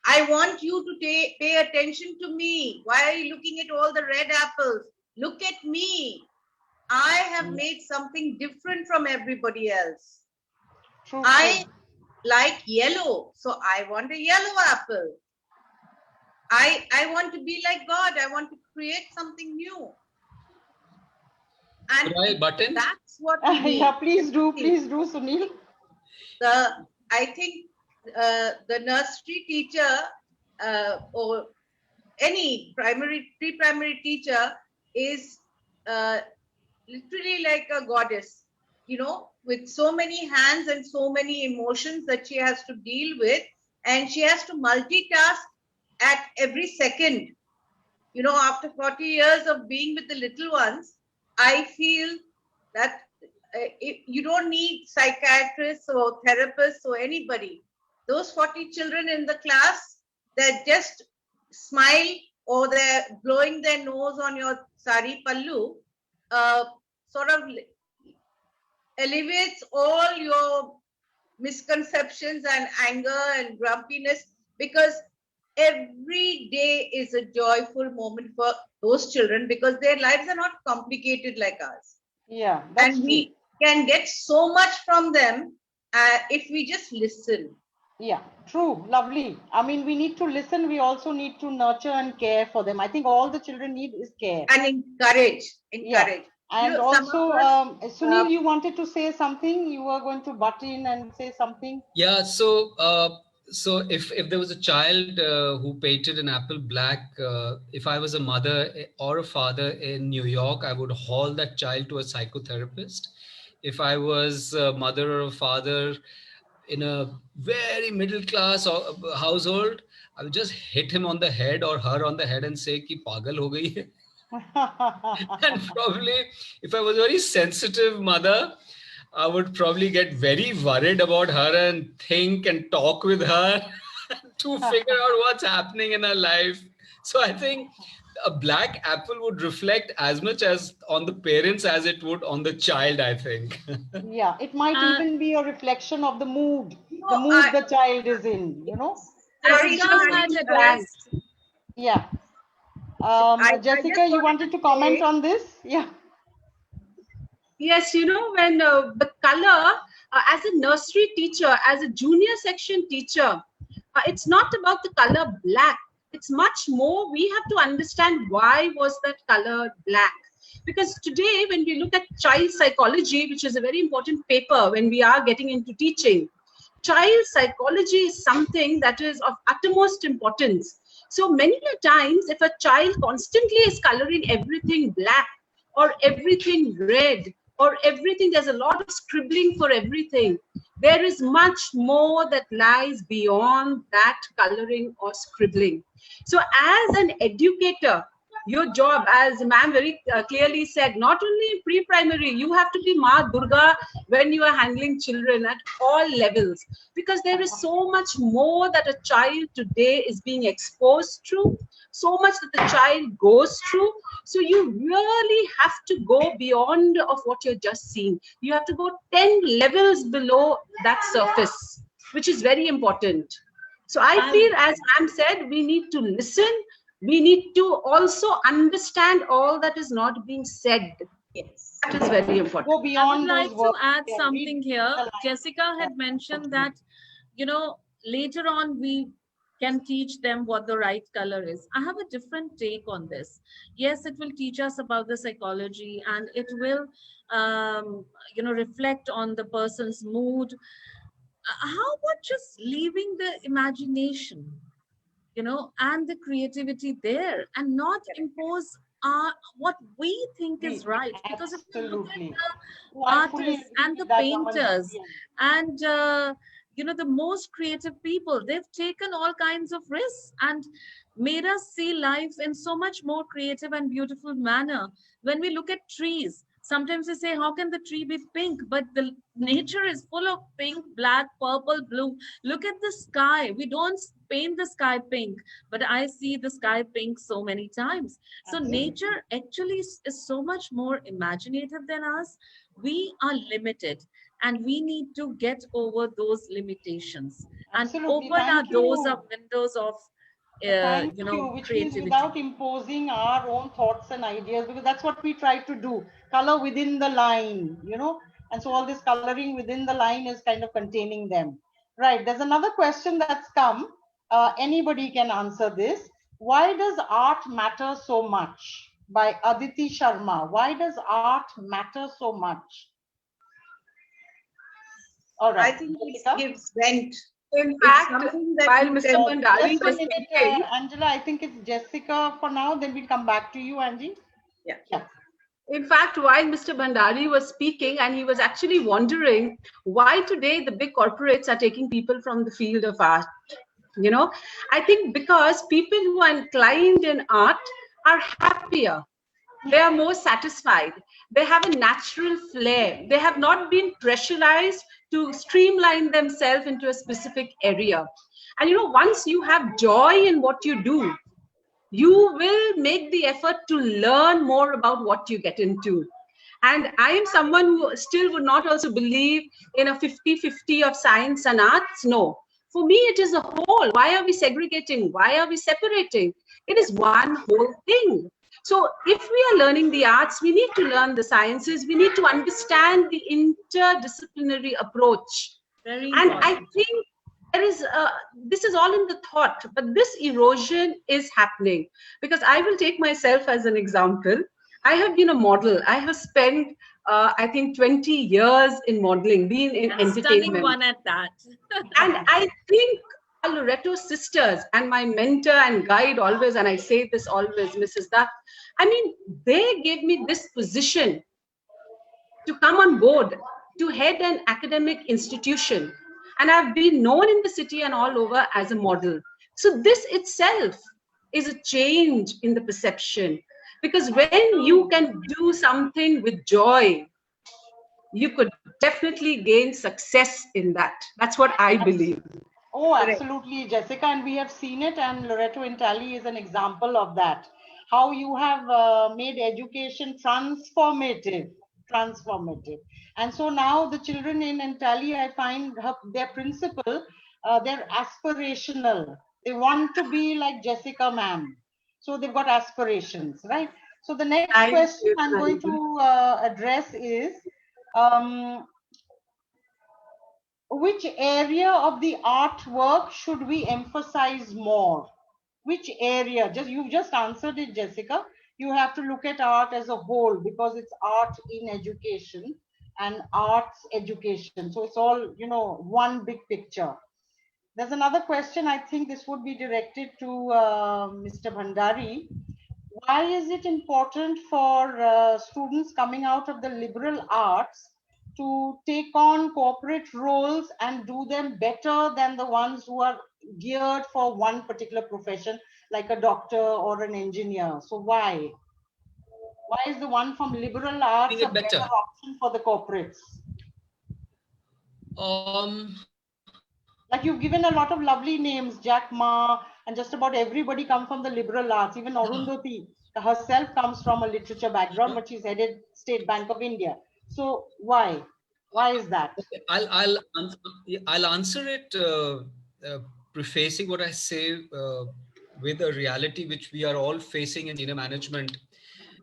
I want you to pay attention to me. Why are you looking at all the red apples? Look at me. I have made something different from everybody else. True, I like yellow, so I want a yellow apple. I want to be like God. I want to create something new. And Could I butt in? that's what we need. Yeah, please do, Sunil. I think the nursery teacher or any pre-primary teacher is literally like a goddess, you know, with so many hands and so many emotions that she has to deal with, and she has to multitask at every second. You know, after 40 years of being with the little ones, I feel that you don't need psychiatrists or therapists or anybody. Those 40 children in the class that just smile or they're blowing their nose on your sari pallu, sort of elevates all your misconceptions and anger and grumpiness, because every day is a joyful moment for those children because their lives are not complicated like ours. Yeah, that's and true. we can get so much from them if we just listen. Yeah, true, lovely. I mean, we need to listen. We also need to nurture and care for them. I think all the children need is care And encourage. Yeah. And You know, also, us, Sunil, you wanted to say something. You were going to butt in and say something. Yeah. So if there was a child who painted an apple black, if I was a mother or a father in New York, I would haul that child to a psychotherapist. If I was a mother or a father in a very middle class household, I would just hit him on the head or her on the head and say ki pagal ho gayi hai. And probably if I was a very sensitive mother, I would probably get very worried about her and think and talk with her to figure out what's happening in her life. So I think a black apple would reflect as much as on the parents as it would on the child, I think. Yeah, it might even be a reflection of the mood the child is in, you know. Yeah. Jessica, you wanted to comment on this? Yeah. Yes, you know, when the color, as a nursery teacher, as a junior section teacher, it's not about the color black. It's much more, we have to understand why was that color black. Because today, when we look at child psychology, which is a very important paper when we are getting into teaching, child psychology is something that is of utmost importance. So many a times, if a child constantly is coloring everything black or everything red or everything, there's a lot of scribbling for everything. There is much more that lies beyond that coloring or scribbling. So as an educator, your job, as ma'am very clearly said, not only in pre-primary, you have to be Ma Durga when you are handling children at all levels, because there is so much more that a child today is being exposed to, so much that the child goes through. So you really have to go beyond of what you're just seeing. You have to go 10 levels below that surface, which is very important. So I feel, as ma'am said, we need to listen. We need to also understand all that is not being said. Yes. That is very important. Go beyond I would like to add something here. Jessica had mentioned that, you know, later on we can teach them what the right color is. I have a different take on this. Yes, it will teach us about the psychology and it will, you know, reflect on the person's mood. How about just leaving the imagination, you know, and the creativity there, and not impose what we think is right? Because if you look at the artists and the painters and you know, the most creative people, they've taken all kinds of risks and made us see life in so much more creative and beautiful manner. When we look at trees, sometimes we say, how can the tree be pink? But the nature is full of pink, black, purple, blue. Look at the sky. We don't paint the sky pink, but I see the sky pink so many times. So nature actually is so much more imaginative than us. We are limited and we need to get over those limitations and open our doors of windows of you know, which creativity. means without imposing our own thoughts and ideas, because that's what we try to do. Color within the line, you know, and so all this coloring within the line is kind of containing them. Right. There's another question that's come. Anybody can answer this. Why does art matter so much? By Aditi Sharma. Why does art matter so much? All I right. think it Jessica? gives vent. In It's fact, something that while you Mr. can Bhandari Just a was minute, speaking, Angela. I think it's Jessica for now. Then we'll come back to you, Angie. yeah. Yeah. in fact, while Mr. Bhandari was speaking, and he was actually wondering why today the big corporates are taking people from the field of art. You know, I think because people who are inclined in art are happier. They are more satisfied. They have a natural flair. They have not been pressurized to streamline themselves into a specific area. And you know, once you have joy in what you do, you will make the effort to learn more about what you get into. And I am someone who still would not also believe in a 50-50 of science and arts. No. For me, it is a whole. Why are we segregating? Why are we separating? It is one whole thing. So if we are learning the arts, we need to learn the sciences. We need to understand the interdisciplinary approach. Very And I important. think there is this is all in the thought, but this erosion is happening. Because I will take myself as an example. I have been a model. I have spent I think 20 years in modeling, being in And a stunning entertainment. one at that. And I think our Loreto sisters and my mentor and guide always, and I say this always, Mrs. Duck, I mean, they gave me this position to come on board to head an academic institution. And I've been known in the city and all over as a model. So this itself is a change in the perception. Because when you can do something with joy, you could definitely gain success in that. That's what I believe. Oh, absolutely, Jessica. And we have seen it. And Loreto Italy is an example of that. How you have made education transformative. Transformative. And so now the children in Italy, I find their principal, they're aspirational. They want to be like Jessica ma'am. So they've got aspirations, right? So the next Thank question you, I'm going Sunny. to address is, um, which area of the artwork should we emphasize more? Which area? Just you've just answered it, Jessica. You have to look at art as a whole because it's art in education and arts education. So it's all, you know, one big picture. There's another question. I think this would be directed to Mr. Bhandari. Why is it important for students coming out of the liberal arts to take on corporate roles and do them better than the ones who are geared for one particular profession, like a doctor or an engineer? So why? Why is the one from liberal arts a Doing it better better. option for the corporates? Um, Like you've given a lot of lovely names, Jack Ma, and just about everybody come from the liberal arts. Even Arundhati herself comes from a literature background, but she's headed State Bank of India. So why? Why is that? okay, I'll answer it prefacing what I say with a reality which we are all facing in senior management.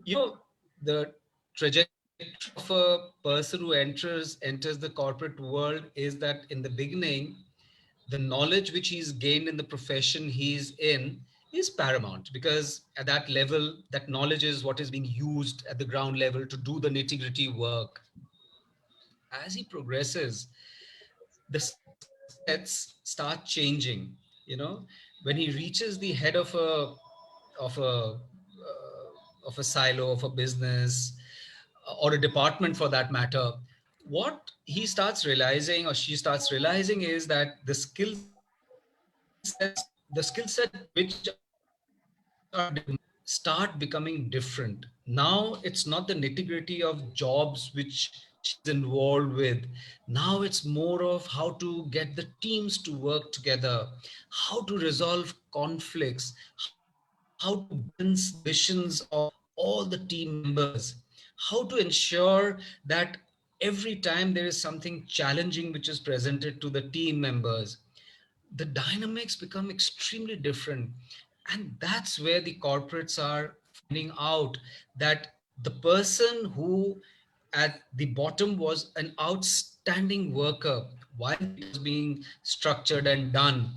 You know, the trajectory of a person who enters the corporate world is that in the beginning, the knowledge which he's gained in the profession he's in is paramount, because at that level, that knowledge is what is being used at the ground level to do the nitty-gritty work. As he progresses, the skill sets start changing. You know, when he reaches the head of a of a silo of a business or a department for that matter, what he starts realizing or she starts realizing is that the skill set which are start becoming different. Now it's not the nitty gritty of jobs which she's involved with. Now it's more of how to get the teams to work together, how to resolve conflicts, how to balance the visions of all the team members, how to ensure that every time there is something challenging which is presented to the team members, the dynamics become extremely different. And that's where the corporates are finding out that the person who at the bottom was an outstanding worker while it was being structured and done,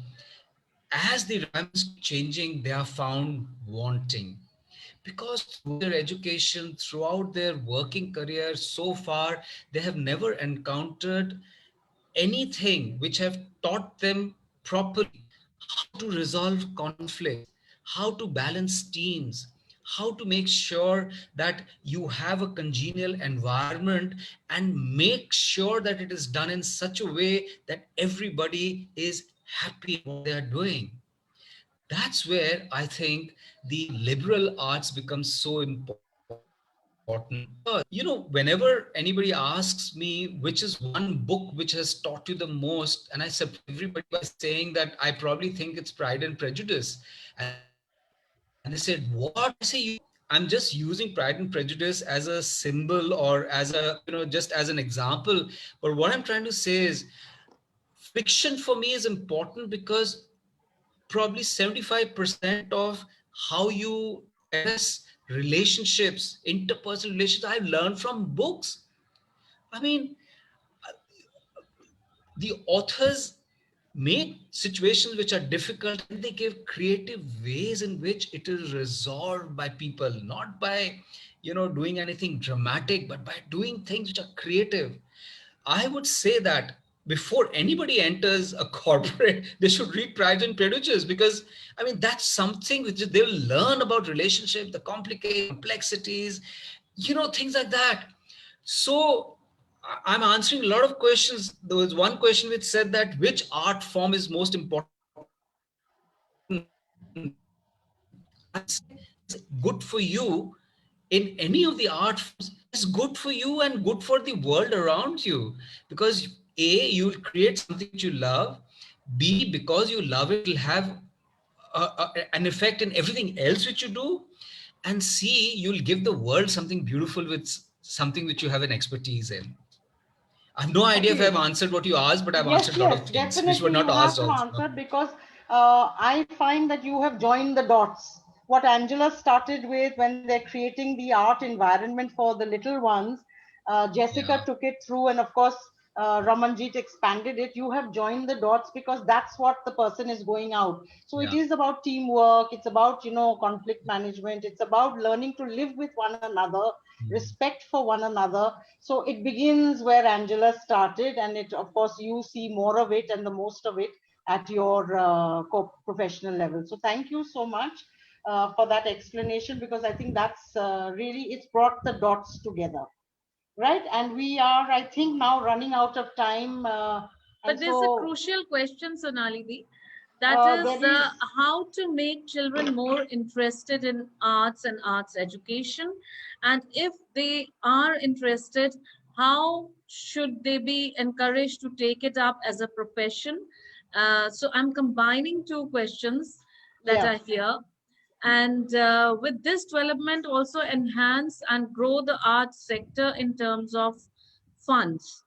as the environments keep changing, they are found wanting. Because through their education, throughout their working career so far, they have never encountered anything which have taught them properly how to resolve conflicts, how to balance teams, how to make sure that you have a congenial environment and make sure that it is done in such a way that everybody is happy in what they are doing. That's where I think the liberal arts becomes so important. Because, whenever anybody asks me which is one book which has taught you the most, and I surprise everybody by saying that I probably think it's Pride and Prejudice. And they said, what? I say, I'm just using Pride and Prejudice as a symbol or as a, just as an example. But what I'm trying to say is fiction for me is important because probably 75% of how you address relationships, interpersonal relations, I've learned from books. I mean, the authors make situations which are difficult and they give creative ways in which it is resolved by people, not by doing anything dramatic, but by doing things which are creative. I would say that before anybody enters a corporate, they should read Pride and Prejudice, because I mean that's something which they'll learn about relationship, the complicated complexities, things like that. So I'm answering a lot of questions. There was one question which said that which art form is most important. Is good for you in any of the art forms is good for you and good for the world around you, because A, you'll create something that you love. B, because you love it, it'll have an effect in everything else which you do. And C, you'll give the world something beautiful with something which you have an expertise in. I have no idea if Okay. I've answered what you asked, but I've Yes, answered a lot yes, of things which were definitely not you have asked to also. answer, because I find that you have joined the dots. What Angela started with when they're creating the art environment for the little ones, Jessica Yeah. took it through, and of course, Ramanjit expanded it. You have joined the dots because that's what the person is going out. So it Yeah. is about teamwork. It's about, conflict management. It's about learning to live with one another, respect for one another. So it begins where Angela started, and it, of course, you see more of it and the most of it at your professional level. So thank you so much for that explanation, because I think that's really, it's brought the dots together, right? And we are, I think, now running out of time. And But there's a so crucial question, Sonali, that there is is, how to make children more interested in arts and arts education. And if they are interested, how should they be encouraged to take it up as a profession? So I'm combining two questions that yeah, are here. And with this development, also enhance and grow the arts sector in terms of funds.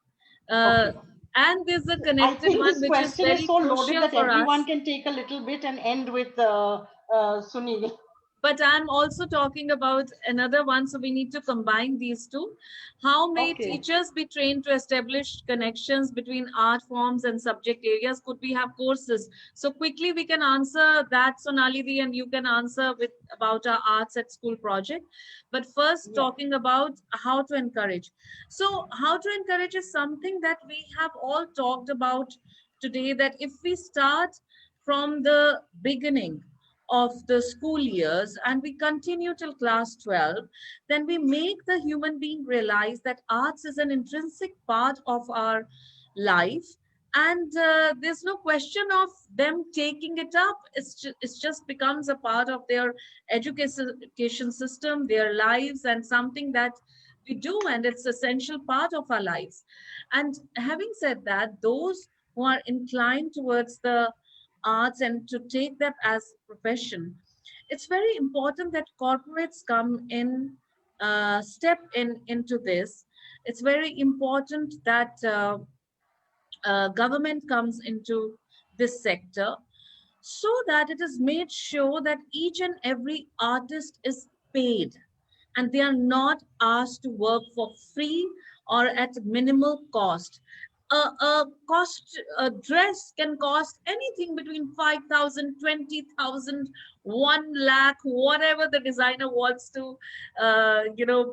Uh, okay. and there's a I connected think one this which is question is very so loaded crucial that for everyone us. can take a little bit and end with Sunil. But I'm also talking about another one, so we need to combine these two. How may Okay. teachers be trained to establish connections between art forms and subject areas? Could we have courses? So quickly we can answer that, Sonali, and you can answer with about our arts at school project. But first, Yeah. talking about how to encourage. So how to encourage is something that we have all talked about today, that if we start from the beginning of the school years and we continue till class 12, then we make the human being realize that arts is an intrinsic part of our life. And there's no question of them taking it up. It's just becomes a part of their education system, their lives, and something that we do, and it's essential part of our lives. And having said that, those who are inclined towards the arts and to take them as profession, it's very important that corporates come in, step in into this. It's very important that government comes into this sector, so that it is made sure that each and every artist is paid and they are not asked to work for free or at minimal cost. a dress can cost anything between 5,000, 20,000, 1 lakh, whatever the designer wants to,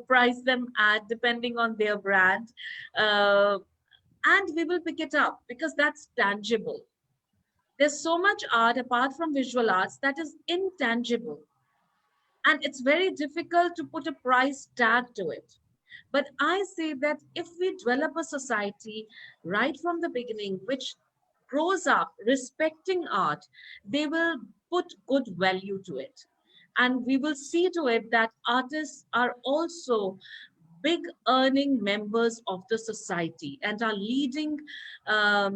price them at, depending on their brand. And we will pick it up because that's tangible. There's so much art apart from visual arts that is intangible. And it's very difficult to put a price tag to it. But I say that if we develop a society right from the beginning, which grows up respecting art, they will put good value to it. And we will see to it that artists are also big earning members of the society and are leading, uh,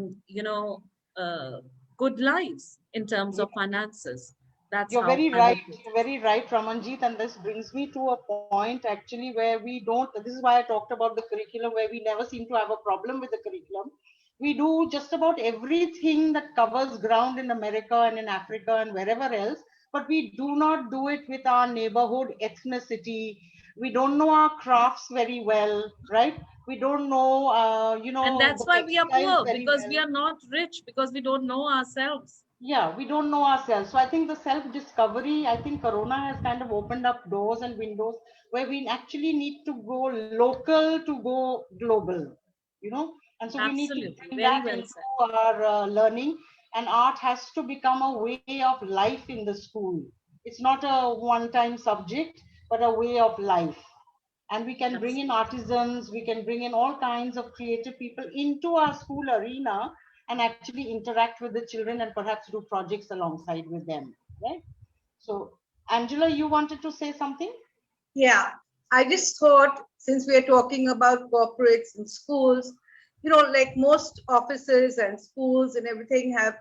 good lives in terms of finances. That's You're how very I would right. put it. You're very right, Ramanjit. And this brings me to a point actually where we don't. This is why I talked about the curriculum, where we never seem to have a problem with the curriculum. We do just about everything that covers ground in America and in Africa and wherever else, but we do not do it with our neighborhood ethnicity. We don't know our crafts very well, right? We don't know, And that's the why we are textiles poor, very because we well. are not rich, because we don't know ourselves. Yeah, we don't know ourselves. So I think the self discovery, I think Corona has kind of opened up doors and windows where we actually need to go local to go global, and so we need to Absolutely. bring Very that well said. into our learning. And art has to become a way of life in the school. It's not a one time subject, but a way of life. And we can bring in Absolutely. artisans, we can bring in all kinds of creative people into our school arena and actually interact with the children and perhaps do projects alongside with them, right? So, Angela, you wanted to say something? Yeah, I just thought since we are talking about corporates and schools, like most offices and schools and everything have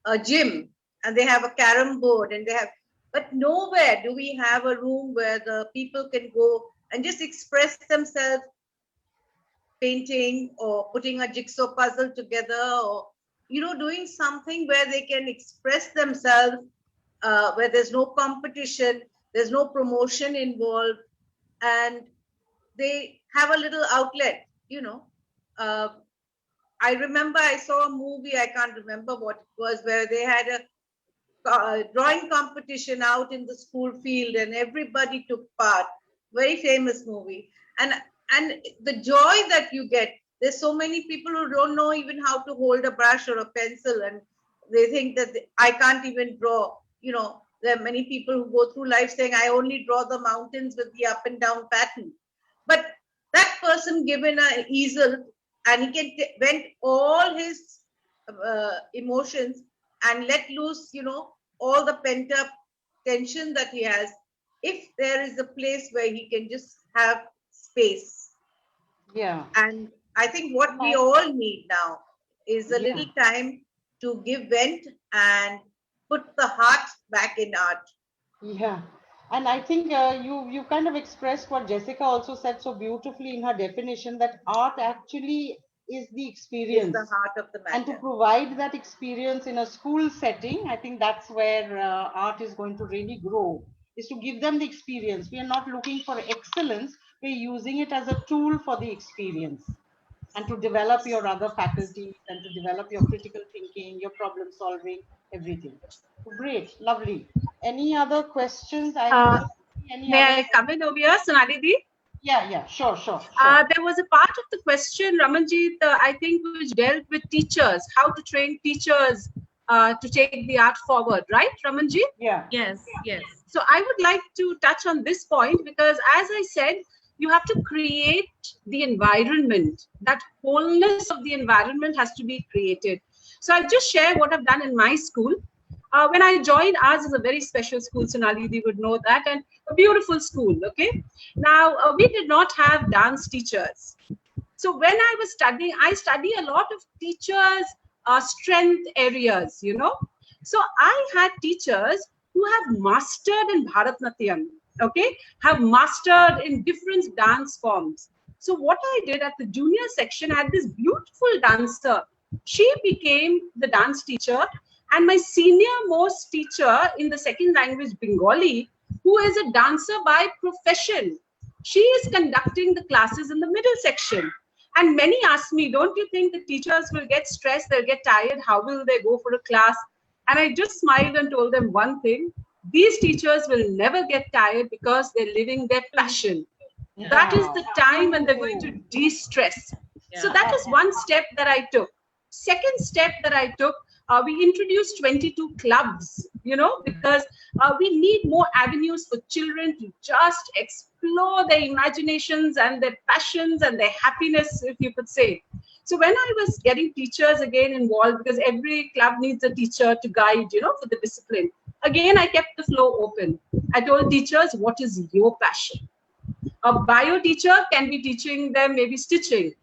a gym and they have a carom board and they have, but nowhere do we have a room where the people can go and just express themselves painting or putting a jigsaw puzzle together or doing something where they can express themselves, where there's no competition, there's no promotion involved, and they have a little outlet. uh, I remember I saw a movie, I can't remember what it was, where they had a drawing competition out in the school field and everybody took part. Very famous movie. And the joy that you get, there's so many people who don't know even how to hold a brush or a pencil, and they think that I can't even draw. There are many people who go through life saying I only draw the mountains with the up and down pattern, but that person given an easel and he can vent all his emotions and let loose, all the pent up tension that he has, if there is a place where he can just have space. Yeah. And I think what we all need now is a Yeah. little time to give vent and put the heart back in art. Yeah, and I think you kind of expressed what Jessica also said so beautifully in her definition, that art actually is the Is the experience, heart of the and to matter. provide that experience in a school setting, I think that's where art is going to really grow. Is to give them the experience. We are not looking for excellence; we're using it as a tool for the experience, and to develop your other faculties and to develop your critical thinking, your problem solving, everything. Great, lovely. Any other questions? I Uh, don't see any may other. I come in over here, Sonali Di? Yeah, yeah, sure, sure, sure. There was a part of the question, Ramanjit, I think, which dealt with teachers, how to train teachers to take the art forward, right, Ramanjit? Yeah. Yes, yes. So I would like to touch on this point because, as I said, you have to create the environment. That wholeness of the environment has to be created. So I'll just share what I've done in my school. When I joined, ours is a very special school, Sonali, you would know that, and a beautiful school, okay? Now, we did not have dance teachers. So when I was studying, I study a lot of teachers' strength areas, So I had teachers who have mastered in Bharatnatyam, okay, have mastered in different dance forms. So what I did at the junior section, I had this beautiful dancer. She became the dance teacher, and my senior most teacher in the second language, Bengali, who is a dancer by profession, she is conducting the classes in the middle section. And many ask me, don't you think the teachers will get stressed, they'll get tired, how will they go for a class? And I just smiled and told them one thing: these teachers will never get tired because they're living their passion. That is the time when they're going to de-stress. So that is one step that I took. Second step that I took, we introduced 22 clubs, because we need more avenues for children to just explore their imaginations and their passions and their happiness, if you could say. So when I was getting teachers again involved, because every club needs a teacher to guide, for the discipline. Again, I kept the flow open. I told teachers, what is your passion? A bio teacher can be teaching them maybe stitching,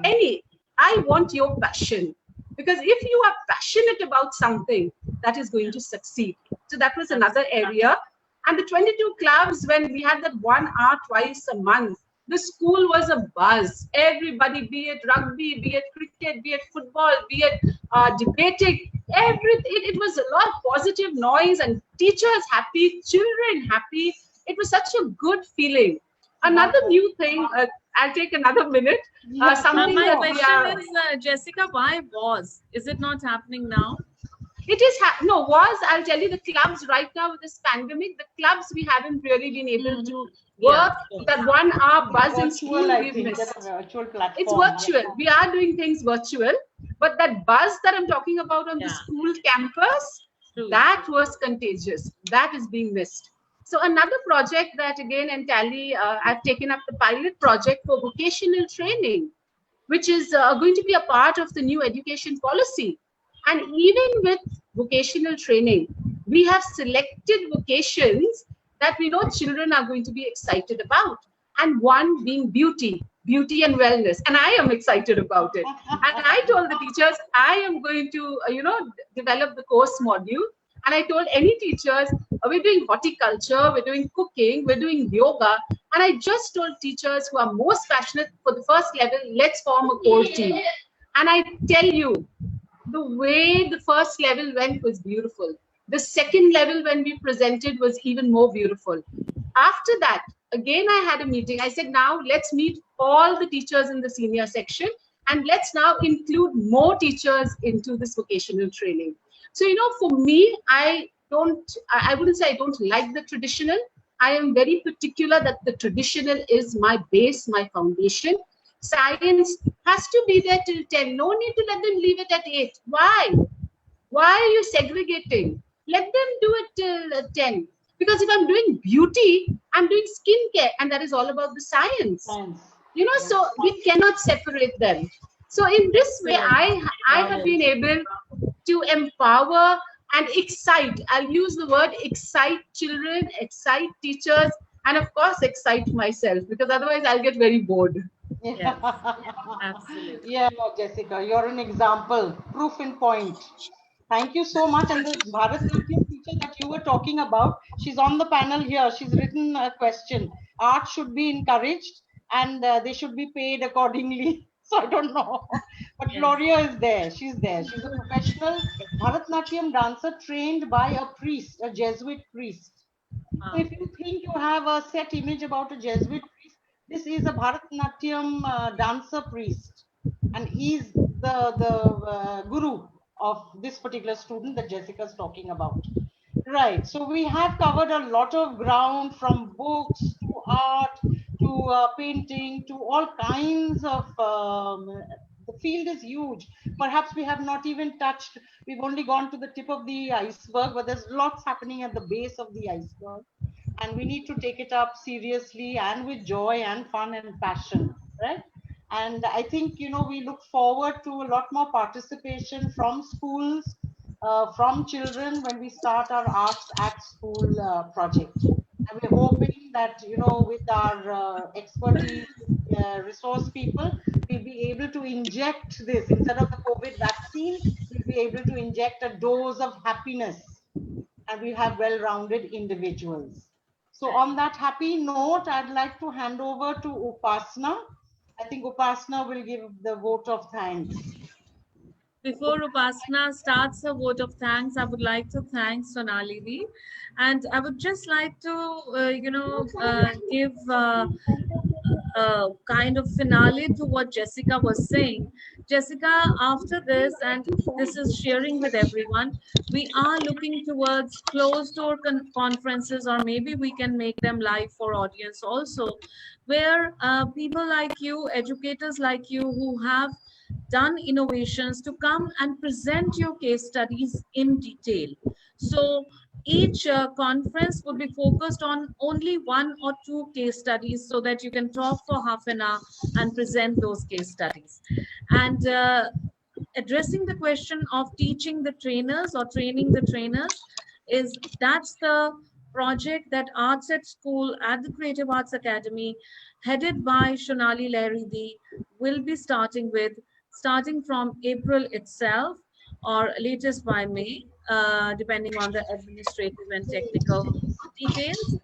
any. I want your passion, because if you are passionate about something, that is going to succeed. So that was another area. And the 22 clubs, when we had that 1 hour twice a month, the school was a buzz. Everybody, be it rugby, be it cricket, be it football, be it debating, everything. It was a lot of positive noise, and teachers happy, children happy. It was such a good feeling. Another new thing, I'll take another minute. Something my that question is, Jessica, why was? Is it not happening now? It is, I'll tell you, the clubs right now with this pandemic, the clubs we haven't really been able to work. That 1 hour buzz in school, we've missed. It's virtual. We are doing things virtual, but that buzz that I'm talking about on the school campus, that was contagious. That is being missed. So another project that again in Tally, I've taken up the pilot project for vocational training, which is going to be a part of the new education policy. And even with vocational training, we have selected vocations that we know children are going to be excited about. And one being beauty and wellness. And I am excited about it. And I told the teachers, I am going to, develop the course module. And I told any teachers, we're doing horticulture, we're doing cooking, we're doing yoga. And I just told teachers who are most passionate for the first level, let's form a core team. And I tell you, the way the first level went was beautiful. The second level, when we presented, was even more beautiful. After that, again, I had a meeting. I said, now let's meet all the teachers in the senior section, and let's now include more teachers into this vocational training. So, for me, I wouldn't say I don't like the traditional. I am very particular that the traditional is my base, my foundation. Science has to be there till 10. No need to let them leave it at 8. Why? Why are you segregating? Let them do it till 10. Because if I'm doing beauty, I'm doing skincare, and that is all about the science. So we cannot separate them. So in this way, I have been able to empower and excite. I'll use the word excite children, excite teachers, and of course, excite myself, because otherwise I'll get very bored. Yes, absolutely. Yeah, Jessica, you're an example, proof in point. Thank you so much. And the Bharatanatyam teacher that you were talking about, she's on the panel here. She's written a question. Art should be encouraged, and they should be paid accordingly. So I don't know. But Gloria is there. She's there. She's a professional Bharatanatyam dancer trained by a priest, a Jesuit priest. So if you think you have a set image about a Jesuit priest, this is a Bharatanatyam dancer priest. And he's the guru of this particular student that Jessica is talking about. Right. So we have covered a lot of ground, from books to art to painting to all kinds of. The field is huge. Perhaps we have not even touched. We've only gone to the tip of the iceberg, but there's lots happening at the base of the iceberg, and we need to take it up seriously and with joy and fun and passion, right? And I think, we look forward to a lot more participation from schools, from children when we start our Arts at School project. And we're hoping that, with our expertise, resource people, we'll be able to inject this. Instead of the COVID vaccine, we'll be able to inject a dose of happiness, and we have well-rounded individuals. So on that happy note, I'd like to hand over to Upasna. I think Upasna will give the vote of thanks. Before Upasna starts her vote of thanks, I would like to thank Sonali, and I would just like to, give kind of finale to what Jessica was saying. Jessica, after this, and this is sharing with everyone, we are looking towards closed door conferences, or maybe we can make them live for audience also, where people like you, educators like you who have done innovations, to come and present your case studies in detail. So each conference would be focused on only one or two case studies, so that you can talk for half an hour and present those case studies. And addressing the question of teaching the trainers or training the trainers, that's the project that Arts at School at the Creative Arts Academy, headed by Sonali Lahiri, will be starting from April itself, or latest by May, depending on the administrative and technical details.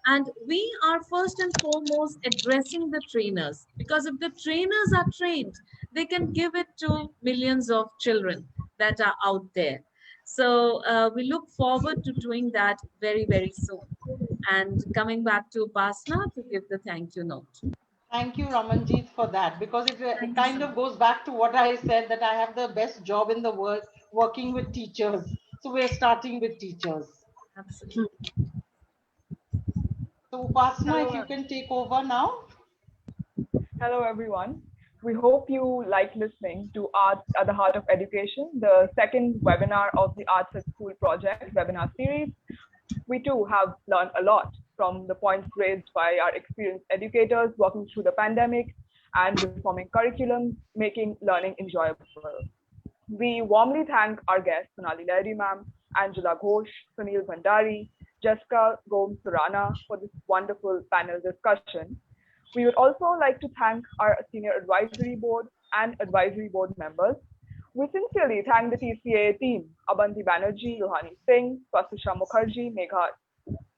And we are first and foremost addressing the trainers, because if the trainers are trained, they can give it to millions of children that are out there. So we look forward to doing that very, very soon. And coming back to Upasana to give the thank you note. Thank you, Ramanjit, for that, because it Thank you kind so of much. goes back to what I said, that I have the best job in the world working with teachers. So we're starting with teachers. Absolutely. So Upasana, if Hello, you can take over now. hello everyone. We hope you like listening to Arts at the Heart of Education, the second webinar of the Arts at School project webinar series. We too have learned a lot from the points raised by our experienced educators working through the pandemic and reforming curriculum, making learning enjoyable. We warmly thank our guests, Sonali Lahiri ma'am, Angela Ghosh, Sunil Bhandari, Jessica, Gomes, Surana, for this wonderful panel discussion. We would also like to thank our senior advisory board and advisory board members. We sincerely thank the TCAA team, Abanti Banerjee, Rohani Singh, Swastisha Mukherjee, Megha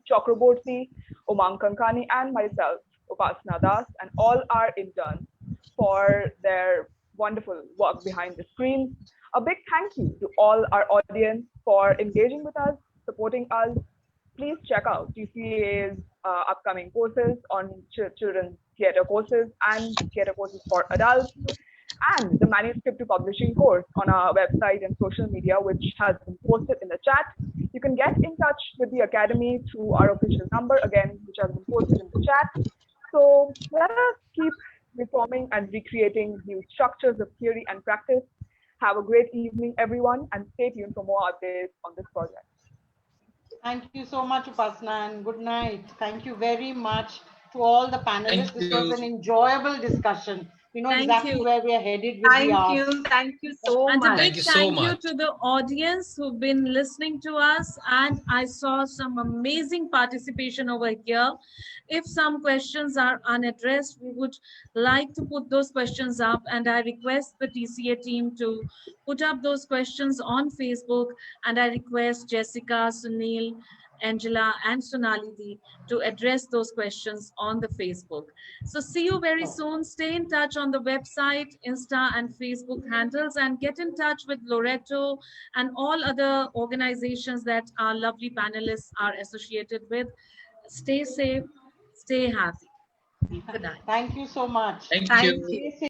Chakraborty, Umang Kankani, and myself, Upasana Das, and all our interns for their wonderful work behind the screens. A big thank you to all our audience for engaging with us, supporting us. Please check out TCAA's upcoming courses on children's theatre courses and theatre courses for adults, and the manuscript to publishing course on our website and social media, which has been posted in the chat. You can get in touch with the Academy through our official number, again, which has been posted in the chat. So let us keep reforming and recreating new structures of theory and practice. Have a great evening, everyone, and stay tuned for more updates on this project. Thank you so much, Upasana, and good night. Thank you very much to all the panelists. This was an enjoyable discussion. We know exactly where we are headed with the arts. Thank you so And much. a big thank you to the audience who've been listening to us. And I saw some amazing participation over here. If some questions are unaddressed, we would like to put those questions up. And I request the TCA team to put up those questions on Facebook. And I request Jessica, Sunil, Angela, and Sonali to address those questions on the Facebook. So see you very soon. Stay in touch on the website, Insta, and Facebook handles, and get in touch with Loreto and all other organizations that our lovely panelists are associated with. Stay safe, stay happy. Good night. Thank you so much. Thank you. you.